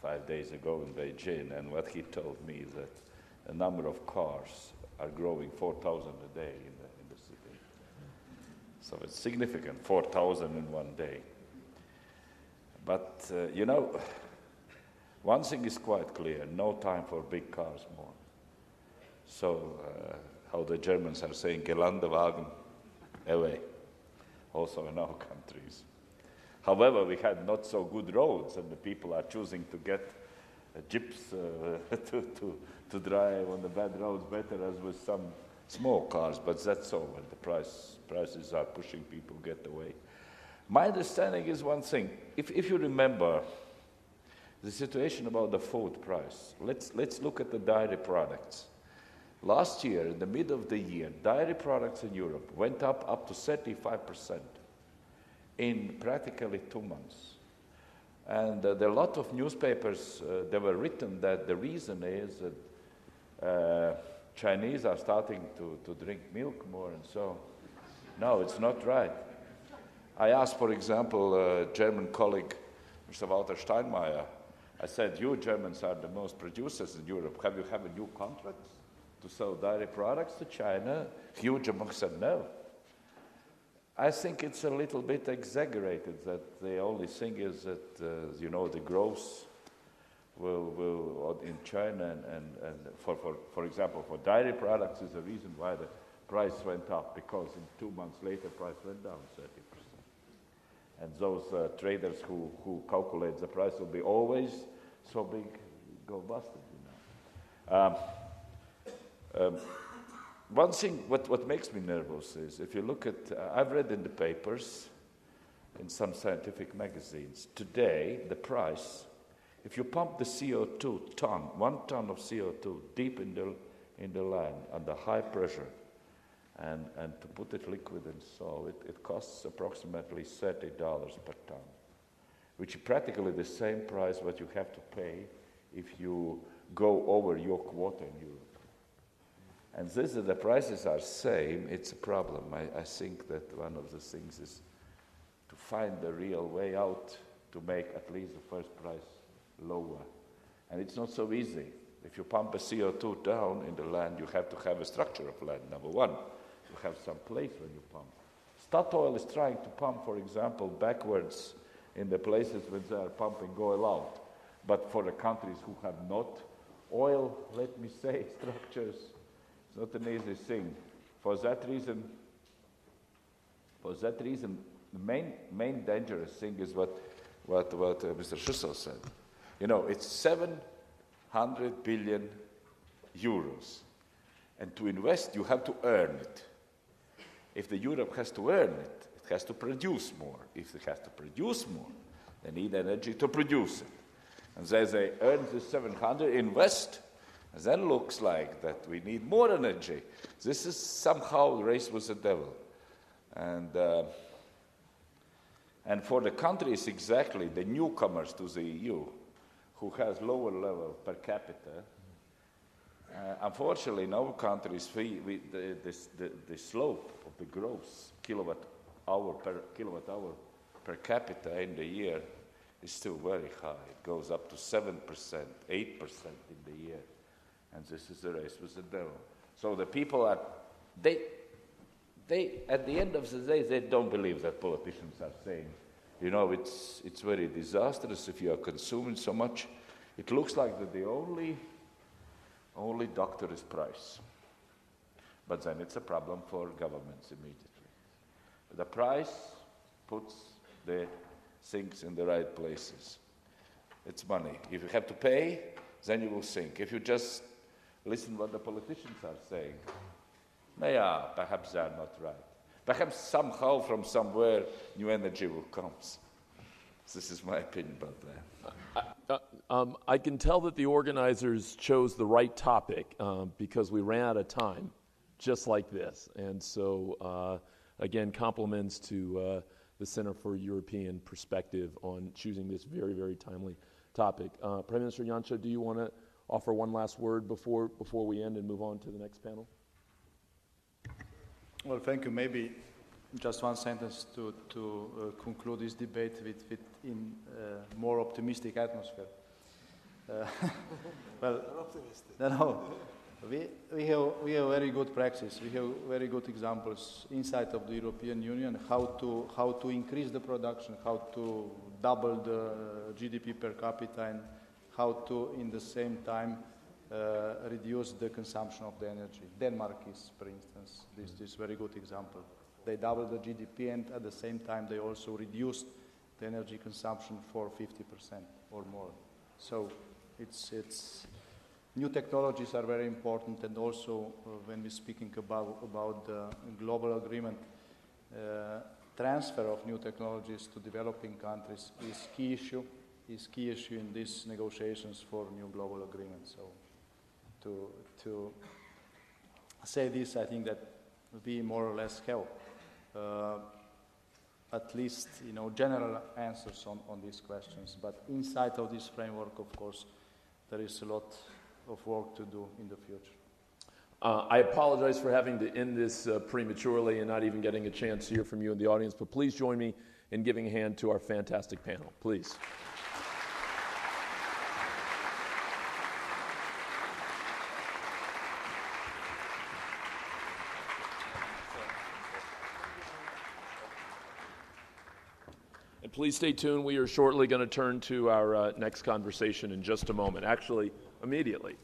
5 days ago in Beijing, and what he told me is that the number of cars are growing 4,000 a day in the city. So it's significant, 4,000 in one day. But, you know, one thing is quite clear, no time for big cars more. So, how the Germans are saying, Geländewagen, away, also in our countries. However, we had not so good roads, and the people are choosing to get jeeps to drive on the bad roads better as with some small cars, but that's all, and the prices are pushing people get away. My understanding is one thing. If you remember the situation about the food price, let's look at the dairy products. Last year, in the middle of the year, dairy products in Europe went up to 35% in practically 2 months. And there are a lot of newspapers that were written that the reason is that Chinese are starting to drink milk more and so. No, it's not right. I asked, for example, a German colleague, Mr. Walter Steinmeier, I said, you Germans are the most producers in Europe. Have you have a new contract to sell dairy products to China? Huge amount said no. I think it's a little bit exaggerated that the only thing is that, you know, the growth will in China and for example, for dairy products is the reason why the price went up, because in 2 months later, price went down 30%. And those traders who calculate the price will be always so big, go busted, you know. One thing, what makes me nervous is, if you look at, I've read in the papers, in some scientific magazines, today, the price, if you pump the CO2 ton, 1 ton of CO2 deep in the land under high pressure, and to put it liquid and soil, it costs approximately $30 per ton, which is practically the same price what you have to pay if you go over your quota in Europe. And the prices are same, it's a problem. I think that one of the things is to find the real way out to make at least the first price lower. And it's not so easy. If you pump a CO2 down in the land, you have to have a structure of land, number one. You have some place when you pump. Statoil is trying to pump, for example, backwards in the places when they are pumping oil out. But for the countries who have not oil, let me say, structures, it's not an easy thing. For that reason, the main dangerous thing is what Mr. Schussel said. You know, it's 700 billion euros. And to invest, you have to earn it. If the Europe has to earn it, it has to produce more. If it has to produce more, they need energy to produce it. And they earn the 700, invest, and then looks like that we need more energy. This is somehow a race with the devil. And for the countries, exactly, the newcomers to the EU, who has lower level per capita, unfortunately, in our countries, the slope of the gross kilowatt hour per capita in the year is still very high. It goes up to 7%, 8% in the year. And this is the race with the devil. So the people are, they at the end of the day, they don't believe that politicians are saying, you know, it's very disastrous if you are consuming so much. It looks like that the only doctor is price. But then it's a problem for governments immediately. The price puts the things in the right places. it's money. If you have to pay, then you will sink. If you just listen what the politicians are saying, yeah, perhaps they are not right. Perhaps somehow from somewhere new energy will come. This is my opinion about that. I can tell that the organizers chose the right topic because we ran out of time, just like this. And so, again, compliments to the Center for European Perspective on choosing this very, very timely topic. Prime Minister Janša, do you want to offer one last word before we end and move on to the next panel? Well, thank you. Maybe just one sentence to conclude this debate with in more optimistic atmosphere. Well, no, we have very good practice. We have very good examples inside of the European Union how to increase the production, how to double the GDP per capita, and how to, in the same time, reduce the consumption of the energy. Denmark is, for instance, this very good example. They doubled the GDP, and at the same time, they also reduced the energy consumption for 50% or more. So it's new technologies are very important, and also when we're speaking about the global agreement, transfer of new technologies to developing countries is key issue in these negotiations for new global agreements. So to say this, I think that we more or less have at least general answers on these questions. But inside of this framework, of course, there is a lot of work to do in the future. I apologize for having to end this prematurely and not even getting a chance to hear from you in the audience, but please join me in giving a hand to our fantastic panel. Please. And please stay tuned. We are shortly going to turn to our next conversation in just a moment. Actually, immediately.